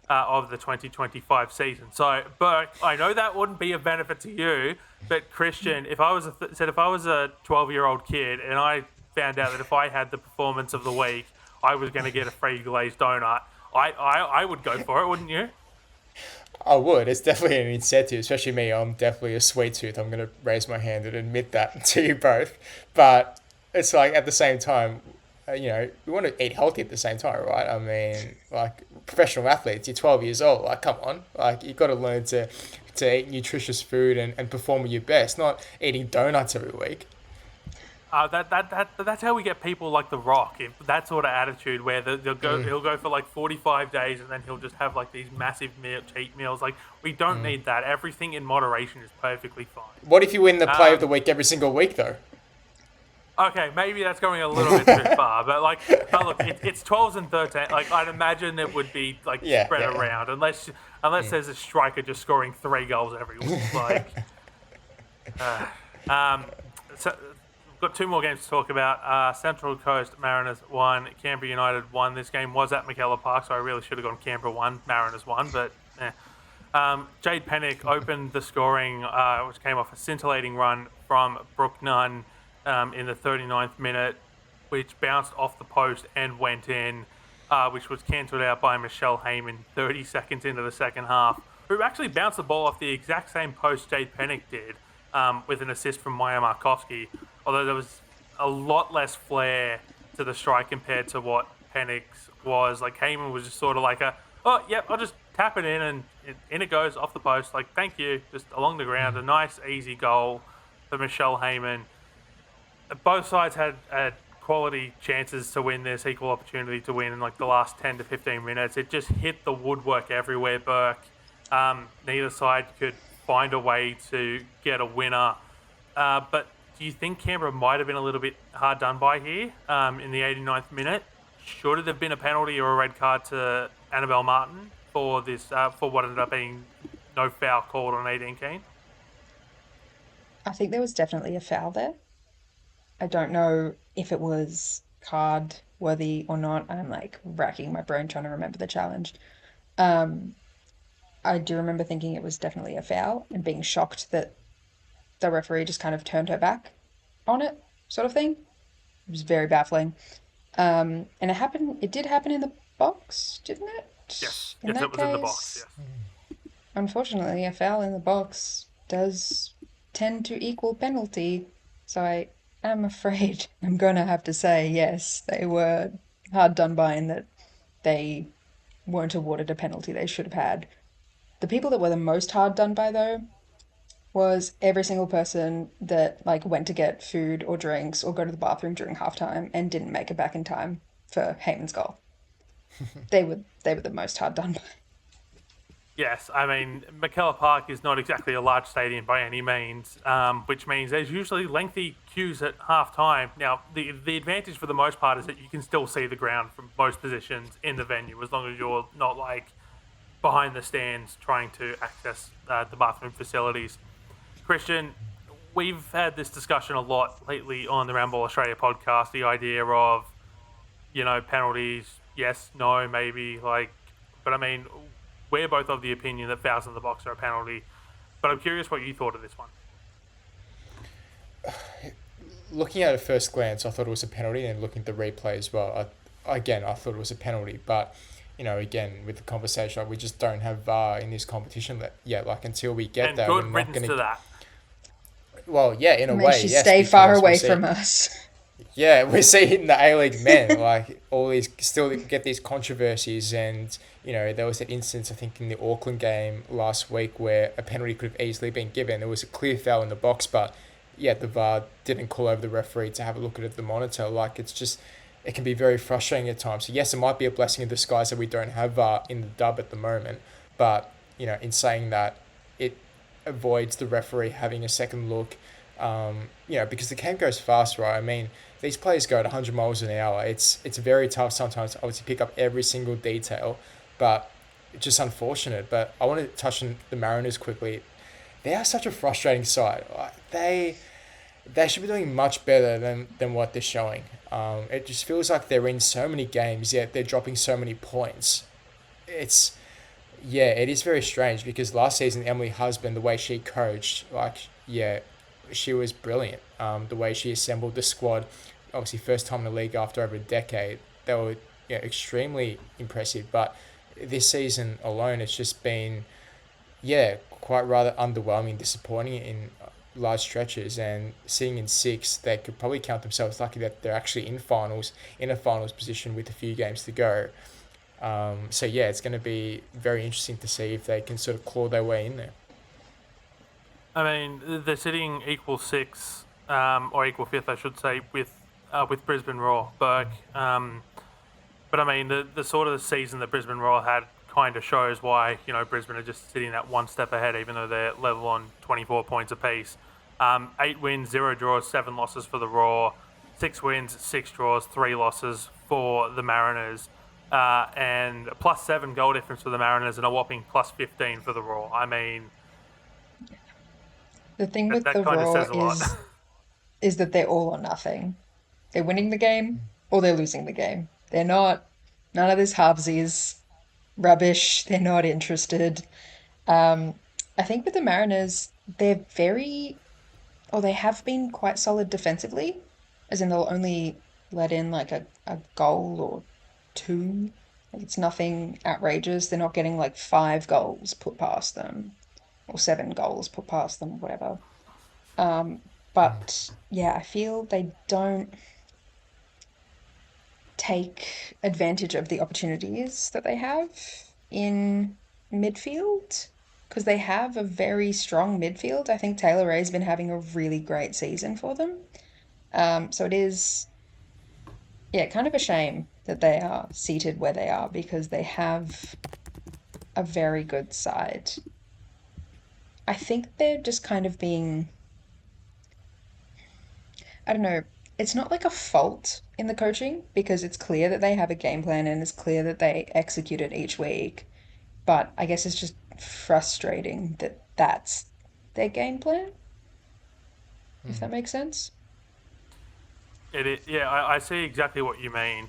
of the 2025 season. So, Burke, I know that wouldn't be of benefit to you, but Christian, if I was a 12-year-old kid and I found out that if I had the performance of the week, I was going to get a free glazed donut, I would go for it, wouldn't you? I would. It's definitely an incentive, especially me. I'm definitely a sweet tooth. I'm going to raise my hand and admit that to you both. But it's like, at the same time, we want to eat healthy at the same time, right? I mean, like, professional athletes, you're 12 years old. Like, come on. Like, you've got to learn to eat nutritious food and perform at your best, not eating donuts every week. That's how we get people like The Rock, if that sort of attitude, where he'll go for like 45 days and then he'll just have like these massive cheat meals. Like, we don't need that. Everything in moderation is perfectly fine. What if you win the play of the week every single week, though? Okay, maybe that's going a little bit too far, but look, it's 12s and 13. Like, I'd imagine it would be like spread around, unless there's a striker just scoring 3 goals every week. Like, so we've got 2 more games to talk about. Central Coast Mariners won, Canberra United won. This game was at McKellar Park, so I really should have gone Canberra won, Mariners won, but Jade Pennick opened the scoring, which came off a scintillating run from Brooke Nunn in the 39th minute, which bounced off the post and went in, which was cancelled out by Michelle Heyman 30 seconds into the second half, who actually bounced the ball off the exact same post Jade Pennick did, with an assist from Maya Markovsky, although there was a lot less flair to the strike compared to what Pennick's was. Like, Heyman was just sort of like I'll just tap it in, and in it goes off the post. Like, thank you, just along the ground. A nice, easy goal for Michelle Heyman. Both sides had quality chances to win this, equal opportunity to win in like the last 10 to 15 minutes. It just hit the woodwork everywhere, Burke. Neither side could find a way to get a winner. But do you think Canberra might have been a little bit hard done by here in the 89th minute? Should it have been a penalty or a red card to Annabelle Martin for this, for what ended up being no foul called on 18 Keane? I think there was definitely a foul there. I don't know if it was card worthy or not. I'm like racking my brain trying to remember the challenge. I do remember thinking it was definitely a foul and being shocked that the referee just kind of turned her back on it, sort of thing. It was very baffling. And it did happen in the box, didn't it? Yes, In that it was case, in the box, yes. Unfortunately, a foul in the box does tend to equal penalty, so I am afraid I'm gonna have to say yes, they were hard done by in that they weren't awarded a penalty they should have had. The people that were the most hard done by, though, was every single person that like went to get food or drinks or go to the bathroom during halftime and didn't make it back in time for Heyman's goal. They were the most hard done by. Yes, I mean, McKellar Park is not exactly a large stadium by any means, which means there's usually lengthy queues at half-time. Now, the advantage for the most part is that you can still see the ground from most positions in the venue, as long as you're not, like, behind the stands trying to access the bathroom facilities. Christian, we've had this discussion a lot lately on the Roundball Australia podcast, the idea of, penalties, yes, no, maybe, but I mean, we're both of the opinion that fouls in the box are a penalty, but I'm curious what you thought of this one. Looking at it first glance, I thought it was a penalty, and looking at the replay as well, I thought it was a penalty. But, again, with the conversation, we just don't have VAR in this competition yet. Until we get And that, good we're not riddance going to that. Well, yeah, in a May way, she yes. stay far because away from us. Yeah, we're seeing the A-League men, all these, still get these controversies, and, there was that instance, I think, in the Auckland game last week where a penalty could have easily been given. There was a clear foul in the box, but, yeah, the VAR didn't call over the referee to have a look at the monitor. It can be very frustrating at times. So, yes, it might be a blessing in disguise that we don't have VAR in the dub at the moment, but, in saying that, it avoids the referee having a second look, because the game goes fast, right? I mean, these players go at 100 miles an hour. It's very tough sometimes to obviously pick up every single detail, but it's just unfortunate. But I want to touch on the Mariners quickly. They are such a frustrating side. They should be doing much better than what they're showing. It just feels like they're in so many games, yet they're dropping so many points. It is very strange, because last season, Emily Husband, the way she coached, she was brilliant. The way she assembled the squad, obviously first time in the league after over a decade, they were extremely impressive. But this season alone, it's just been quite rather underwhelming, disappointing in large stretches. And sitting in sixth, they could probably count themselves lucky that they're actually in a finals position with a few games to go. It's going to be very interesting to see if they can sort of claw their way in there. I mean, they're sitting equal sixth, or equal fifth, I should say, with Brisbane Roar, Burke. But I mean, the sort of season that Brisbane Roar had kind of shows why, Brisbane are just sitting that one step ahead, even though they're level on 24 points apiece. 8 wins, 0 draws, 7 losses for the Roar. 6 wins, 6 draws, 3 losses for the Mariners. And +7 goal difference for the Mariners and a whopping +15 for the Roar. I mean, The thing with that the kind of Raw says a lot. is that they're all or nothing. They're winning the game or they're losing the game. They're not, none of this halvesies rubbish. They're not interested. I think with the Mariners, they have been quite solid defensively, as in they'll only let in like a goal or two. Like it's nothing outrageous. They're not getting like 5 goals put past them or 7 goals put past them, whatever. But yeah, I feel they don't take advantage of the opportunities that they have in midfield because they have a very strong midfield. I think Taylor Ray's been having a really great season for them. So it is, kind of a shame that they are seated where they are because they have a very good side. I think they're just kind of being, I don't know, it's not like a fault in the coaching because it's clear that they have a game plan and it's clear that they execute it each week. But I guess it's just frustrating that that's their game plan, if that makes sense. It is, I see exactly what you mean.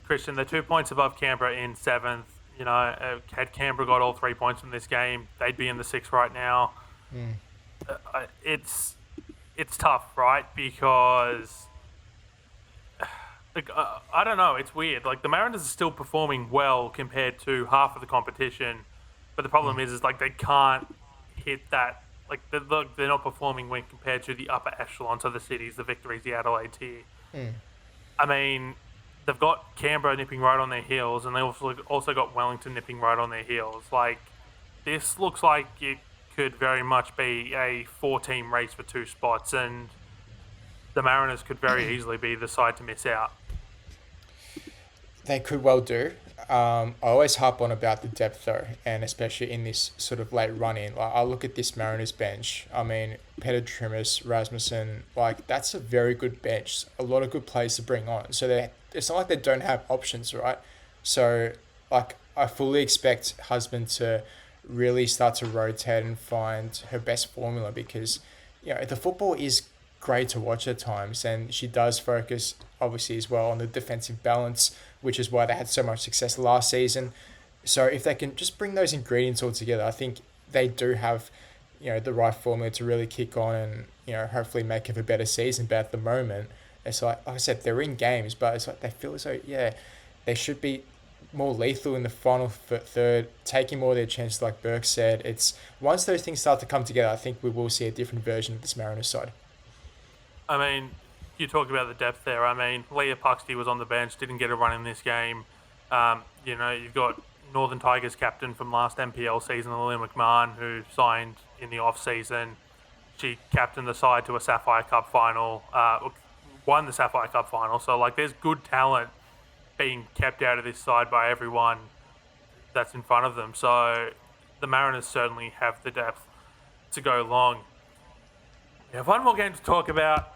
Christian, they're 2 points above Canberra in 7th. Had Canberra got all 3 points from this game, they'd be in the 6th right now. It's tough, right? Because I don't know, it's weird. Like the Mariners are still performing well compared to half of the competition, but the problem is they can't hit that. Like they're not performing when compared to the upper echelons of the cities, the Victories, the Adelaide tier. I mean, they've got Canberra nipping right on their heels, and they also got Wellington nipping right on their heels. Like this looks like it could very much be a 4-team race for 2 spots, and the Mariners could very easily be the side to miss out. They could well do. I always harp on about the depth though, and especially in this sort of late run-in. Like I look at this Mariners bench. I mean, Peter Trimmers, Rasmussen, that's a very good bench. A lot of good players to bring on. So it's not like they don't have options, right? So I fully expect husband to really start to rotate and find her best formula because, the football is great to watch at times, and she does focus obviously as well on the defensive balance, which is why they had so much success last season. So if they can just bring those ingredients all together, I think they do have, the right formula to really kick on and, hopefully make it a better season. But at the moment, it's like I said, they're in games, but it's like they feel as though, they should be more lethal in the final third, taking more of their chances, like Burke said. It's once those things start to come together, I think we will see a different version of this Mariners side. I mean, you talked about the depth there. I mean, Leah Puxty was on the bench, didn't get a run in this game. You've got Northern Tigers captain from last NPL season, Lily McMahon, who signed in the off-season. She captained the side to a Sapphire Cup final, won the Sapphire Cup final. So, there's good talent being kept out of this side by everyone that's in front of them. So, the Mariners certainly have the depth to go long. We have one more game to talk about,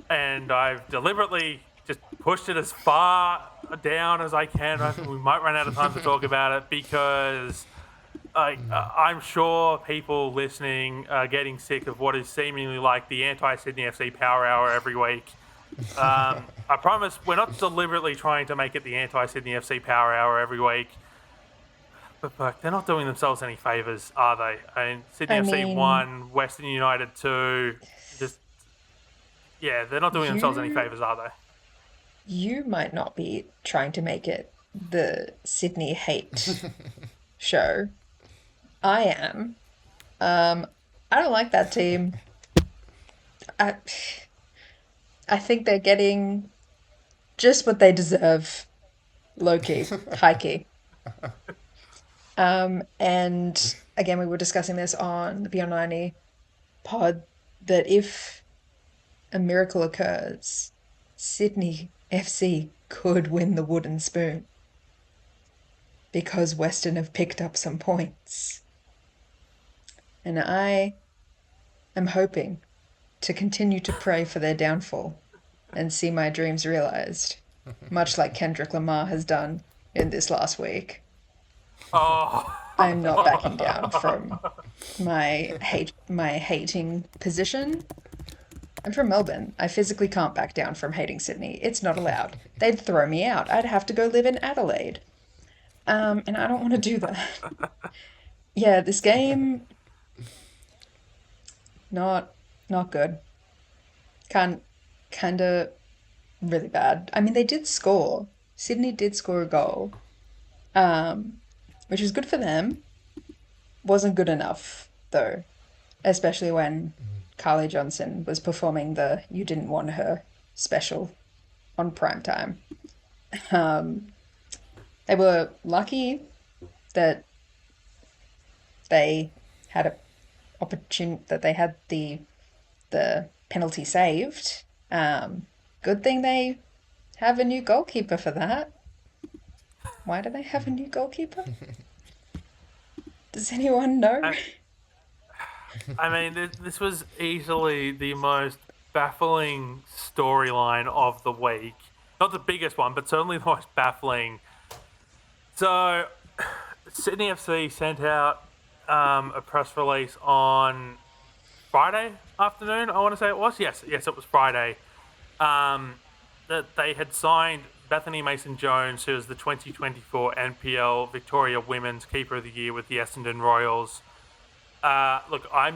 and I've deliberately just pushed it as far down as I can. I think we might run out of time to talk about it because I'm sure people listening are getting sick of what is seemingly like the anti-Sydney FC Power Hour every week. I promise we're not deliberately trying to make it the anti-Sydney FC Power Hour every week. But they're not doing themselves any favours, are they? I mean, Sydney FC 1, Western United 2. They're not doing themselves any favours, are they? You might not be trying to make it the Sydney hate show. I am. I don't like that team. I think they're getting just what they deserve. Low-key, high-key. And again, we were discussing this on the Beyond 90 pod, that if a miracle occurs, Sydney FC could win the wooden spoon because Western have picked up some points. And I am hoping to continue to pray for their downfall and see my dreams realized, much like Kendrick Lamar has done in this last week. Oh. I'm not backing down from my hating position. I'm from Melbourne. I physically can't back down from hating Sydney. It's not allowed. They'd throw me out. I'd have to go live in Adelaide. And I don't want to do that. Yeah, this game, not good. Kind of really bad. I mean, they did score. Sydney did score a goal, which is good for them. Wasn't good enough, though, especially when Carly Johnson was performing the You Didn't Want Her special on primetime. They were lucky that they had a opportunity, that they had the penalty saved. Good thing they have a new goalkeeper for that. Why do they have a new goalkeeper? Does anyone know? I mean, this was easily the most baffling storyline of the week. Not the biggest one, but certainly the most baffling. So, Sydney FC sent out a press release on Friday afternoon, I want to say it was. Yes, it was Friday. That they had signed Bethany Mason-Jones, who is the 2024 NPL Victoria Women's Keeper of the Year with the Essendon Royals. Look, I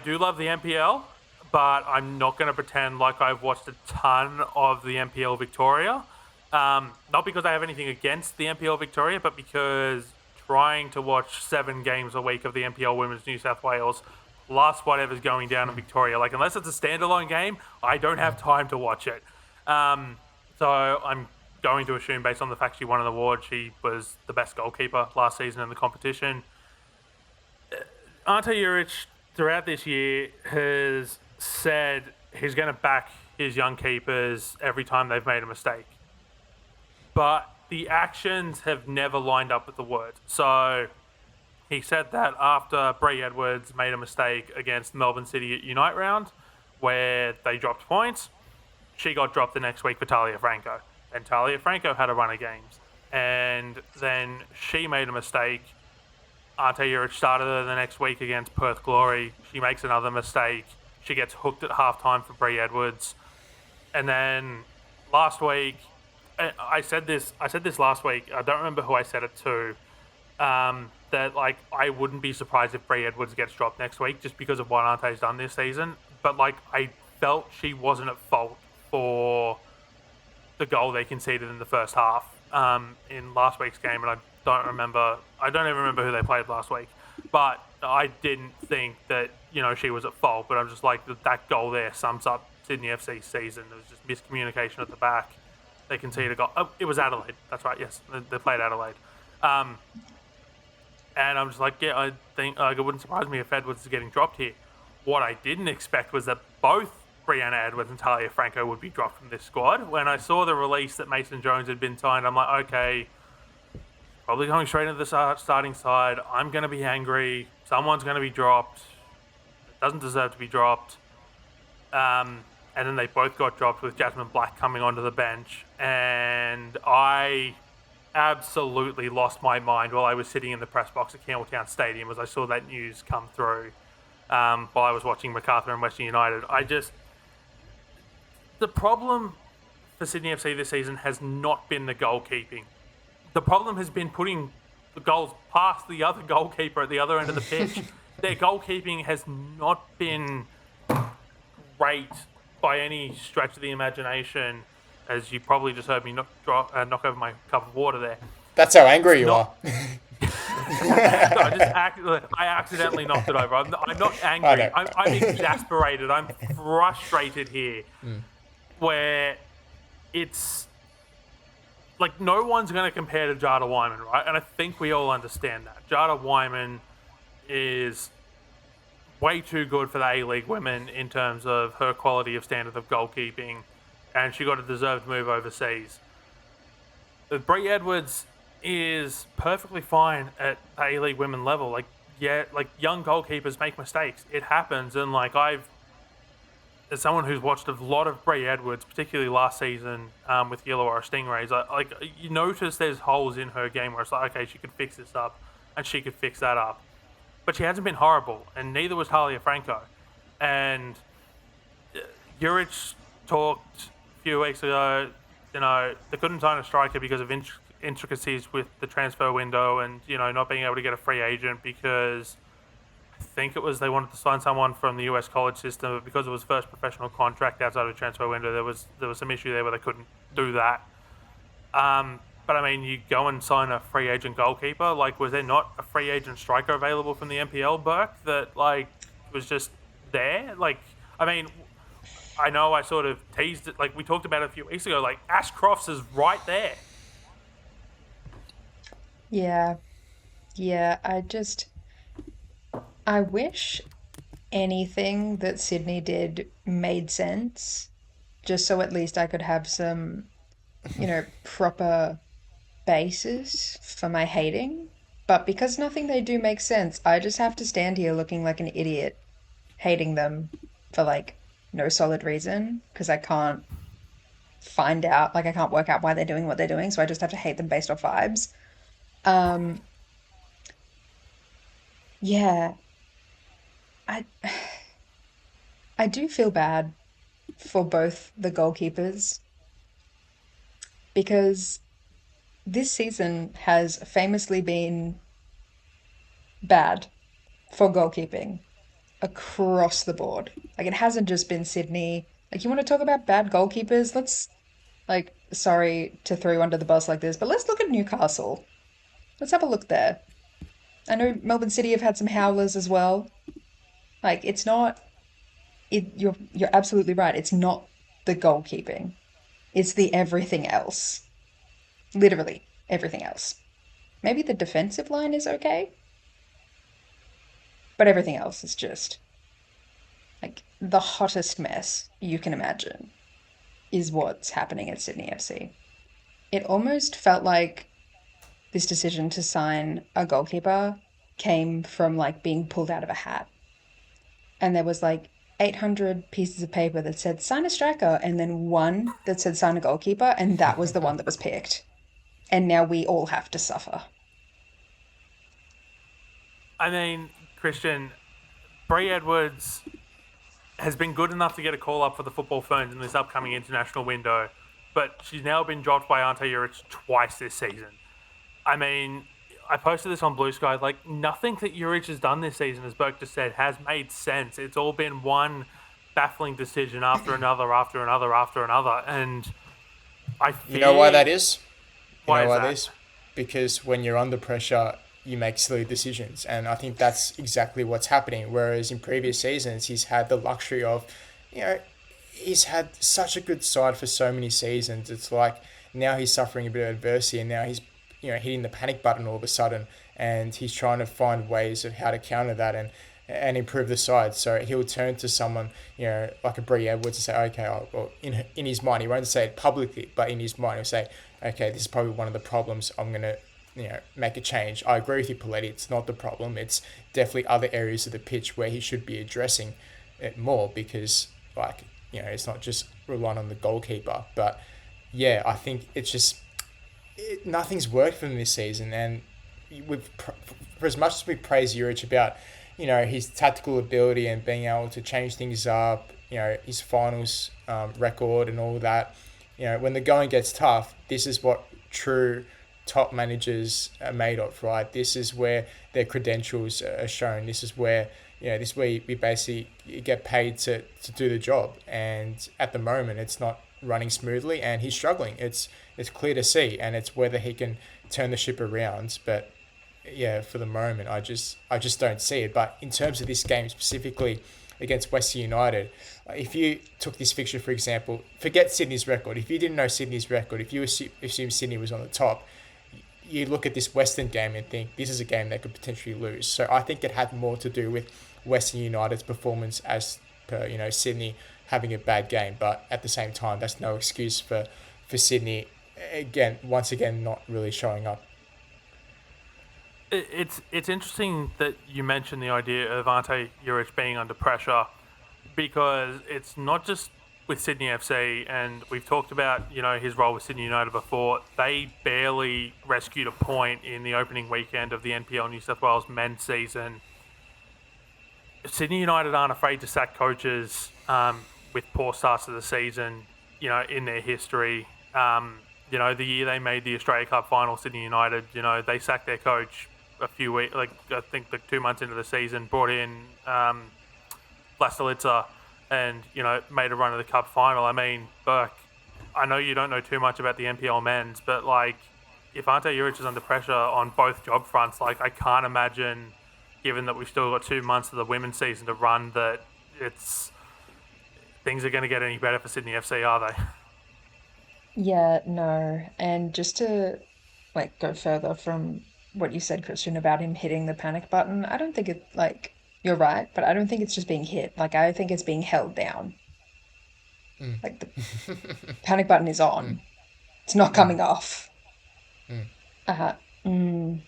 do love the NPL, but I'm not going to pretend like I've watched a ton of the NPL Victoria. Not because I have anything against the NPL Victoria, but because trying to watch 7 games a week of the NPL Women's New South Wales, plus whatever's going down in Victoria, unless it's a standalone game, I don't have time to watch it. So I'm going to assume, based on the fact she won an award, she was the best goalkeeper last season in the competition. Ante Juric, throughout this year, has said he's going to back his young keepers every time they've made a mistake. But the actions have never lined up with the words. So he said that after Brie Edwards made a mistake against Melbourne City at Unite round, where they dropped points, she got dropped the next week for Talia Franco. And Talia Franco had a run of games. and then she made a mistake. Ante Juric started her the next week against Perth Glory. She makes another mistake. She gets hooked at halftime for Bree Edwards. And then last week, I said this last week. I don't remember who I said it to. That like I wouldn't be surprised if Bree Edwards gets dropped next week just because of what Ante's done this season. But like I felt she wasn't at fault for the goal they conceded in the first half in last week's game, and I don't even remember who they played last week. But I didn't think that she was at fault. But I'm just like that goal there sums up Sydney FC's season. There was just miscommunication at the back. They conceded a goal. Oh, it was Adelaide. That's right. Yes, they played Adelaide. And I'm just like, yeah, I think it wouldn't surprise me if Edwards is getting dropped here. What I didn't expect was that both Brianna Edwards and Talia Franco would be dropped from this squad. When I saw the release that Mason Jones had been signed, I'm like, okay, probably going straight into the starting side. I'm going to be angry. Someone's going to be dropped. It doesn't deserve to be dropped. And then they both got dropped with Jasmine Black coming onto the bench. And I absolutely lost my mind while I was sitting in the press box at Campbelltown Stadium as I saw that news come through while I was watching Macarthur and Western United. The problem for Sydney FC this season has not been the goalkeeping. The problem has been putting the goals past the other goalkeeper at the other end of the pitch. Their goalkeeping has not been great by any stretch of the imagination, as you probably just heard me knock over my cup of water there. That's how angry you are. I accidentally knocked it over. I'm not angry. I'm exasperated. I'm frustrated here. Where it's like no one's going to compare to Jada Wyman, right? And I think we all understand that. Jada Wyman is way too good for the A-League women in terms of her quality of standard of goalkeeping, and she got a deserved move overseas. But Bree Edwards is perfectly fine at the A-League women level. Like young goalkeepers make mistakes. It happens, and as someone who's watched a lot of Bree Edwards, particularly last season with Illawarra Stingrays, you notice there's holes in her game where it's like, okay, she could fix this up, and she could fix that up. But she hasn't been horrible, and neither was Talia Franco. And Juric talked a few weeks ago, they couldn't sign a striker because of intricacies with the transfer window and, not being able to get a free agent because I think it was they wanted to sign someone from the US college system, but because it was first professional contract outside of the transfer window, there was some issue there where they couldn't do that. But I mean, you go and sign a free agent goalkeeper. Was there not a free agent striker available from the NPL, Burke, that was just there? I know I sort of teased it. We talked about it a few weeks ago. Ash Crofts is right there. Yeah. I wish anything that Sydney did made sense, just so at least I could have some, proper basis for my hating. But because nothing they do makes sense, I just have to stand here looking like an idiot, hating them for no solid reason, because I can't find out, I can't work out why they're doing what they're doing, so I just have to hate them based off vibes. Yeah, I I do feel bad for both the goalkeepers because this season has famously been bad for goalkeeping across the board. It hasn't just been Sydney. You want to talk about bad goalkeepers? Let's, sorry to throw you under the bus like this, but let's look at Newcastle. Let's have a look there. I know Melbourne City have had some howlers as well. It's not. You're absolutely right. It's not the goalkeeping. It's the everything else. Literally everything else. Maybe the defensive line is okay, but everything else is just the hottest mess you can imagine is what's happening at Sydney FC. It almost felt like this decision to sign a goalkeeper came from being pulled out of a hat. And there was 800 pieces of paper that said sign a striker and then one that said sign a goalkeeper, and that was the one that was picked. and now we all have to suffer. I mean, Christian, Bree Edwards has been good enough to get a call up for the football ferns in this upcoming international window, but she's now been dropped by Ante Juric twice this season. I mean, I posted this on Blue Sky. Like, nothing that Juric has done this season, as Burke just said, has made sense. It's all been one baffling decision after another, after another, after another. And I fear... You know why that is? You Why know is why that? that is? Because when you're under pressure, you make silly decisions. And I think that's exactly what's happening. Whereas in previous seasons, he's had the luxury of, you know, he's had such a good side for so many seasons. It's like now he's suffering a bit of adversity and now he's, you know, hitting the panic button all of a sudden, and he's trying to find ways of how to counter that and improve the side. So he'll turn to someone, you know, like a Bree Edwards and say, okay, well, in his mind, he won't say it publicly, but in his mind, he'll say, okay, this is probably one of the problems. I'm going to, you know, make a change. I agree with you, Poletti. It's not the problem. It's definitely other areas of the pitch where he should be addressing it more, because, like, you know, it's not just relying on the goalkeeper. But yeah, I think it's just nothing's worked for him this season. And for as much as we praise Juric about, you know, his tactical ability and being able to change things up, you know, his finals record and all that, you know, when the going gets tough, this is what true top managers are made of, right? This is where their credentials are shown. This is where, you know, this is where we basically get paid to do the job. And at the moment, it's not running smoothly, and he's struggling. It's clear to see, and it's whether he can turn the ship around. But yeah, for the moment, I just don't see it. But in terms of this game specifically against Western United, if you took this fixture, for example, forget Sydney's record. If you didn't know Sydney's record, if you assume Sydney was on the top, you look at this Western game and think this is a game they could potentially lose. So I think it had more to do with Western United's performance as per, you know, Sydney having a bad game. But at the same time, that's no excuse for Sydney, once again, not really showing up. It's interesting that you mentioned the idea of Ante Juric being under pressure, because it's not just with Sydney FC, and we've talked about, you know, his role with Sydney United before. They barely rescued a point in the opening weekend of the NPL New South Wales men's season. Sydney United aren't afraid to sack coaches with poor starts to the season, you know, in their history. You know, the year they made the Australia Cup final, Sydney United, you know, they sacked their coach a few weeks, like I think like 2 months into the season, brought in Vlastelica and, you know, made a run of the cup final. I mean, Burke, I know you don't know too much about the NPL men's, but like, if Ante Juric is under pressure on both job fronts, like I can't imagine, given that we've still got 2 months of the women's season to run, that things are going to get any better for Sydney FC, are they? Yeah, no. And just to like go further from what you said, Christian, about him hitting the panic button, I don't think it like you're right, but I don't think it's just being hit. Like I think it's being held down. Like the panic button is on. It's not coming off. Uh, mm,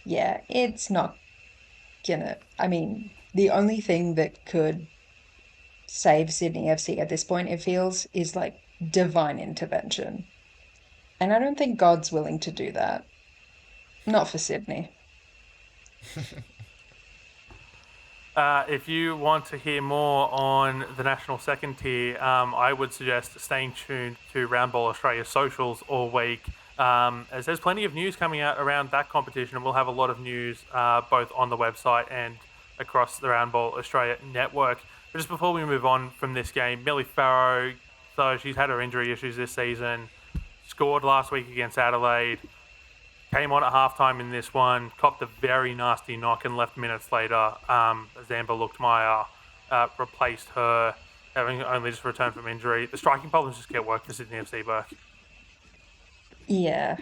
yeah, it's not gonna. I mean, the only thing that could save Sydney FC at this point, it feels, is like divine intervention. And I don't think God's willing to do that. Not for Sydney. If you want to hear more on the national second tier, I would suggest staying tuned to Roundball Australia socials all week, as there's plenty of news coming out around that competition, and we'll have a lot of news both on the website and across the Roundball Australia network. But just before we move on from this game, Millie Farrow, so she's had her injury issues this season, scored last week against Adelaide, came on at halftime in this one, copped a very nasty knock, and left minutes later. Zamba Lukmaya replaced her, having only just returned from injury. The striking problems just get work for Sydney FC, Burke. Yeah,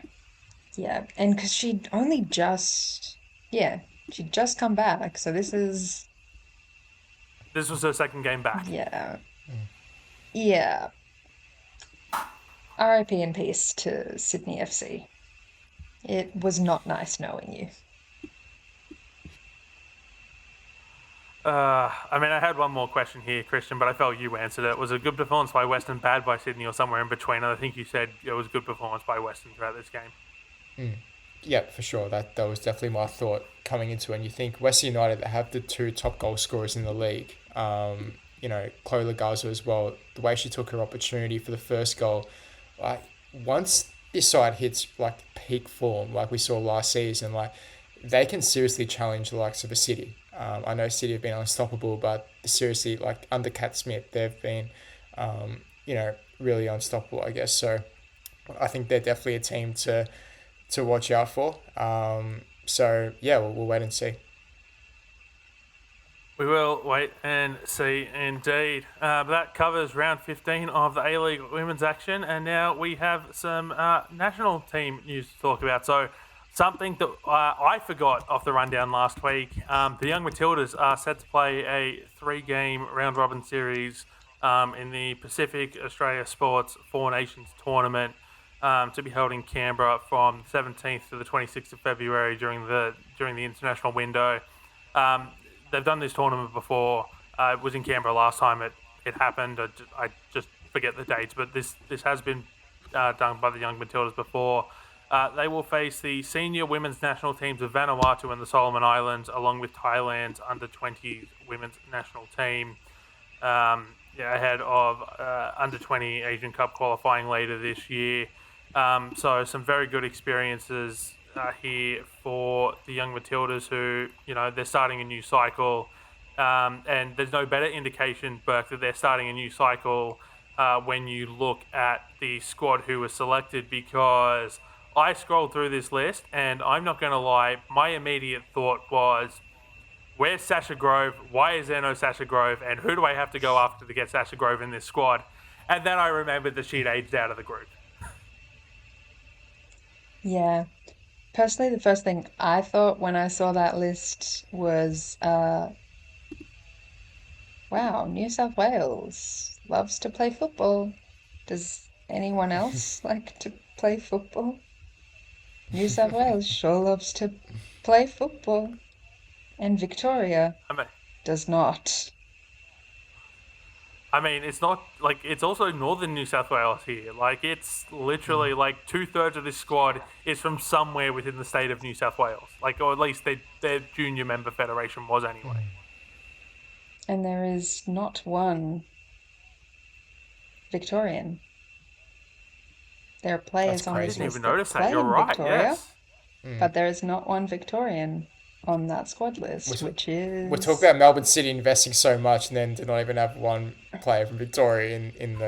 yeah. And because she'd only just, yeah, she'd just come back. So this is, This was her second game back. yeah, yeah. RIP in peace to Sydney FC. It was not nice knowing you. I mean, I had one more question here, Christian, but I felt you answered it. Was it a good performance by Western, bad by Sydney, or somewhere in between? And I think you said it was a good performance by Western throughout this game. Yeah, for sure. That was definitely my thought coming into it. And you think Western United that have the two top goal scorers in the league. Chloe Lagazo as well. The way she took her opportunity for the first goal, like once this side hits like peak form, like we saw last season, like they can seriously challenge the likes of a City. I know City have been unstoppable, but seriously, like under Cat Smith, they've been, really unstoppable, I guess. So I think they're definitely a team to watch out for. So yeah, we'll wait and see. We will wait and see indeed. But that covers round 15 of the A-League women's action, and now we have some national team news to talk about. So something that I forgot off the rundown last week, the Young Matildas are set to play a 3-game round-robin series in the Pacific Australia Sports Four Nations tournament to be held in Canberra from the 17th to the 26th of February during the international window. They've done this tournament before. It was in Canberra last time it happened. I just forget the dates, but this has been done by the Young Matildas before. They will face the senior women's national teams of Vanuatu and the Solomon Islands, along with Thailand's under-20s women's national team, ahead of under-20 Asian Cup qualifying later this year. So some very good experiences here for the Young Matildas, who, they're starting a new cycle. And there's no better indication, Burke, that they're starting a new cycle when you look at the squad who was selected, because I scrolled through this list and I'm not going to lie, my immediate thought was, where's Sasha Grove? Why is there no Sasha Grove? And who do I have to go after to get Sasha Grove in this squad? And then I remembered that she'd aged out of the group. Yeah. Personally, the first thing I thought when I saw that list was, wow, New South Wales loves to play football. Does anyone else like to play football? New South Wales sure loves to play football. And Victoria I mean, does not. it's not like it's also northern New South Wales here. Like, it's literally like 2/3 of this squad is from somewhere within the state of New South Wales. Like, or at least their junior member federation was anyway. And there is not one Victorian. There are That's players on I this crazy. didn't even list that notice that. play You're in right. Victoria, Yes. but there is not one Victorian on that squad We're, list, t- which we're talking is, about Melbourne City investing so much and then to not even have one player from Victoria in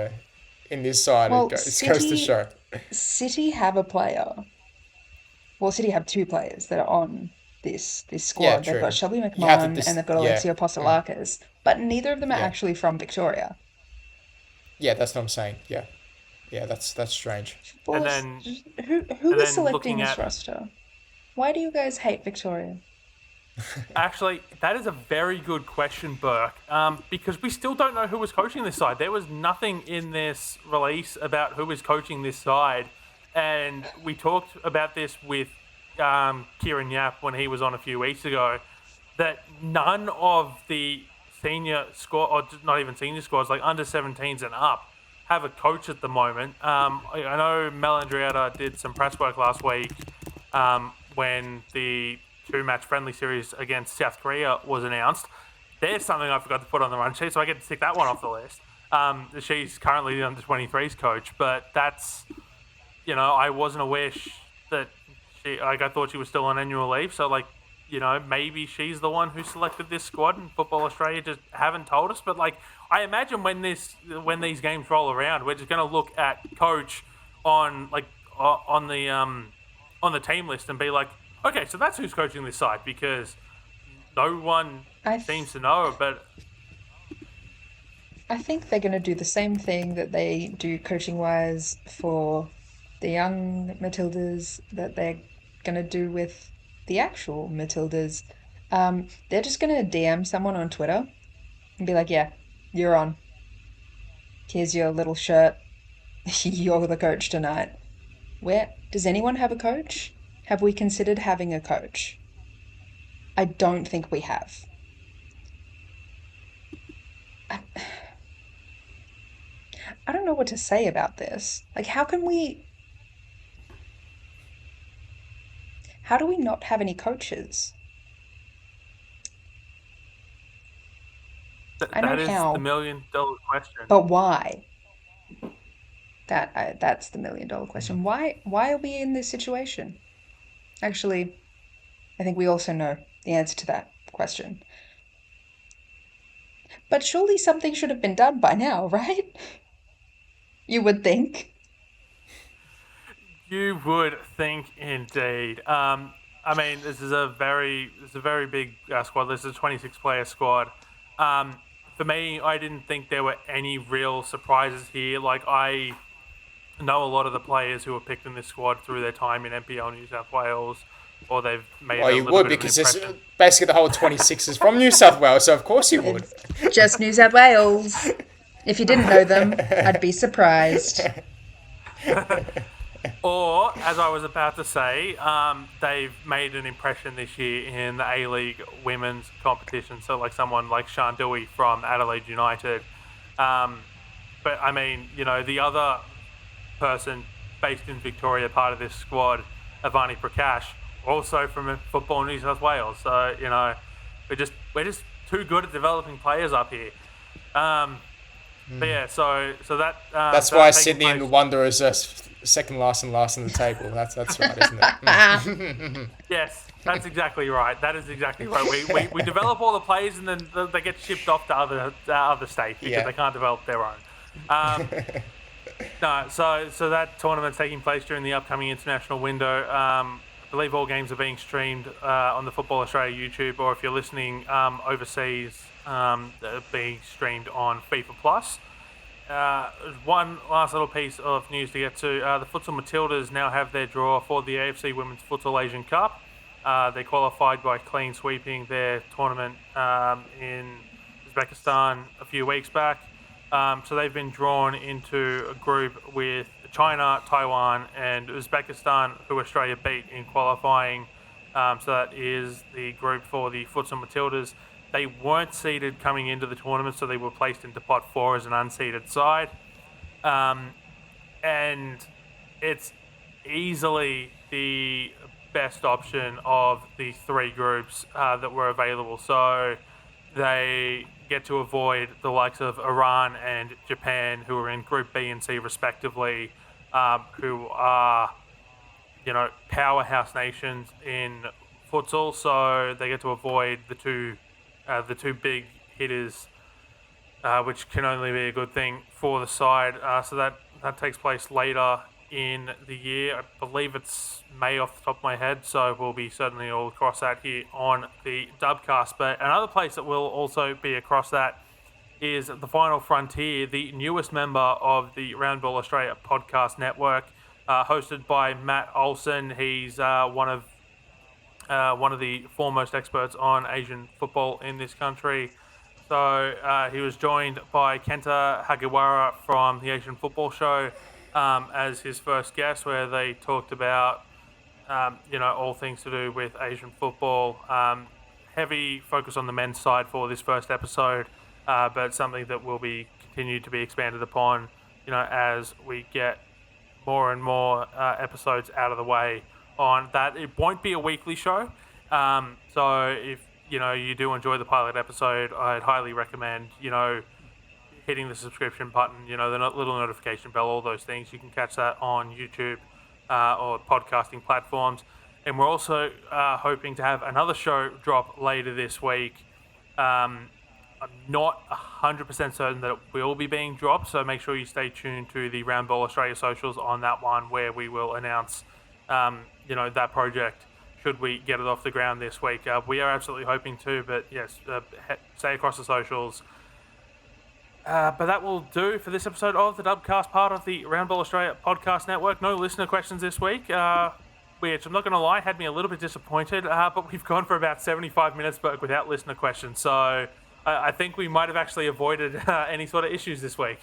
this side. well, It goes to show. City have a player. Well, City have two players that are on this Yeah, squad. They've got true. Shelby You have to McMahon and they've got yeah. Alexia Apostolakis, but neither of them are Yeah. actually from Victoria. Yeah, that's what I'm saying. Yeah. Yeah, that's strange. And Well, then who and is then selecting looking this at roster? Why do you guys hate Victoria? actually, that is a very good question, Burke. Because we still don't know who was coaching this side. There was nothing in this release about who was coaching this side, and we talked about this with Kieran Yap when he was on a few weeks ago. That none of the senior squad, or not even senior squads, like under 17s and up, have a coach at the moment. I know Mel Andrietta did some press work last week when the 2-match friendly series against South Korea was announced. There's something I forgot to put on the run sheet, so I get to tick that one off the list. She's currently the under 23s coach, but that's, I wasn't aware that I thought she was still on annual leave, so maybe she's the one who selected this squad, and Football Australia just haven't told us. But I imagine when these games roll around, we're just going to look at coach on on the team list and be like, okay, so that's who's coaching this side, because no one I seems th- to know. But I think they're going to do the same thing that they do coaching wise for the young Matildas that they're going to do with the actual Matildas. They're just going to DM someone on Twitter and be like, yeah, you're on. Here's your little shirt. You're the coach tonight. Where does anyone have a coach? Have we considered having a coach? I don't think we have. I, I don't know what to say about this. Like, how do we not have any coaches? I know That is the how, $1 million question. but why? That's the million dollar question. Why are we in this situation? Actually, I think we also know the answer to that question. But surely something should have been done by now, right? You would think. You would think indeed. I mean, this is a very big squad. This is a 26 player squad. Um, for me, I didn't think there were any real surprises here. Like I know a lot of the players who were picked in this squad through their time in NPL New South Wales, or they've made Well, a you little would bit of an because this impression. basically the whole 26 is from New South Wales, so of course you would. It's just New South Wales. If you didn't know them, I'd be surprised. Or, as I was about to say, they've made an impression this year in the A League women's competition. So, like someone like Sean Dewey from Adelaide United. Um, but I mean, the other person based in Victoria, part of this squad, Avani Prakash, also from Football New South Wales. So, we're just too good at developing players up here. Um, but yeah, That's so why that's taking Sydney place. and Wanderers are second last and last on the table. That's right, isn't it? Yes, that's exactly right. That is exactly right. We develop all the players and then they get shipped off to other states because Yeah. they can't develop their own. Um, no, so that tournament's taking place during the upcoming international window. I believe all games are being streamed on the Football Australia YouTube, or if you're listening overseas, they're being streamed on FIFA Plus. One last little piece of news to get to. The Futsal Matildas now have their draw for the AFC Women's Futsal Asian Cup. They qualified by clean sweeping their tournament in Uzbekistan a few weeks back. So they've been drawn into a group with China, Taiwan, and Uzbekistan, who Australia beat in qualifying. So that is the group for the Futsal Matildas. They weren't seeded coming into the tournament, so they were placed into pot four as an unseeded side. Um, and it's easily the best option of the three groups that were available. So they get to avoid the likes of Iran and Japan, who are in Group B and C respectively, who are powerhouse nations in futsal. So they get to avoid the two big hitters, which can only be a good thing for the side. So that takes place later in the year. I believe it's May off the top of my head, so we'll be certainly all across that here on the Dubcast. But another place that will also be across that is the Final Frontier, the newest member of the Roundball Australia podcast network, hosted by Matt Olson. He's one of the foremost experts on Asian football in this country. So he was joined by Kenta Hagiwara from the Asian Football Show as his first guest, where they talked about all things to do with Asian football. Heavy focus on the men's side for this first episode, but something that will be continued to be expanded upon, as we get more and more episodes out of the way on that. It won't be a weekly show. So if you do enjoy the pilot episode, I'd highly recommend hitting the subscription button, the little notification bell, all those things. You can catch that on YouTube or podcasting platforms. And we're also hoping to have another show drop later this week. I'm not 100% certain that it will be being dropped, so make sure you stay tuned to the Roundball Australia socials on that one, where we will announce, that project should we get it off the ground this week. We are absolutely hoping to, but yes, stay across the socials. But that will do for this episode of the Dubcast, part of the Roundball Australia podcast network. No listener questions this week, which I'm not going to lie, had me a little bit disappointed, but we've gone for about 75 minutes without listener questions, so I think we might have actually avoided any sort of issues this week.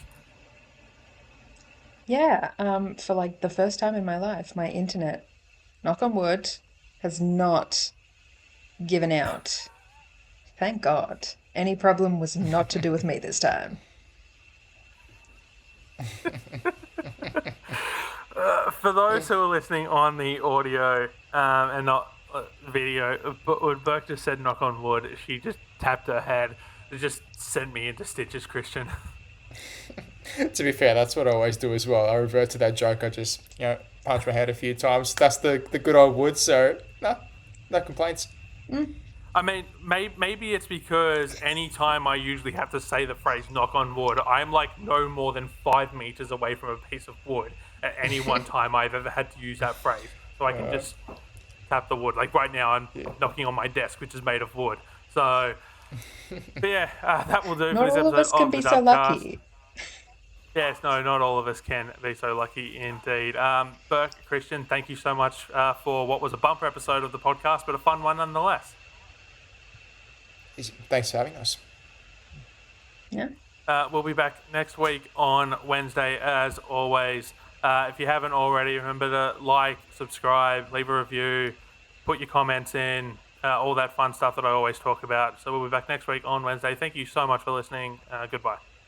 Yeah, for like the first time in my life, my internet, knock on wood, has not given out. Thank God. Any problem was not to do with me this time. For those who are listening on the audio and not video, but when Burke just said knock on wood, she just tapped her head. It just sent me into stitches, Christian. To be fair, that's what I always do as well. I revert to that joke. I just, punch my head a few times. That's the good old wood, so no complaints. I mean, maybe it's because anytime I usually have to say the phrase knock on wood, I'm like no more than 5 meters away from a piece of wood at any one time I've ever had to use that phrase. So I can just tap the wood. Like right now, I'm knocking on my desk, which is made of wood. So, but yeah, that will do for Not this all of episode us can of be the so Dubcast. lucky. Yes, no, not all of us can be so lucky indeed. Burke, Christian, thank you so much for what was a bumper episode of the podcast, but a fun one nonetheless. Thanks for having us. Yeah. We'll be back next week on Wednesday, as always. If you haven't already, remember to like, subscribe, leave a review, put your comments in, all that fun stuff that I always talk about. So we'll be back next week on Wednesday. Thank you so much for listening. Goodbye.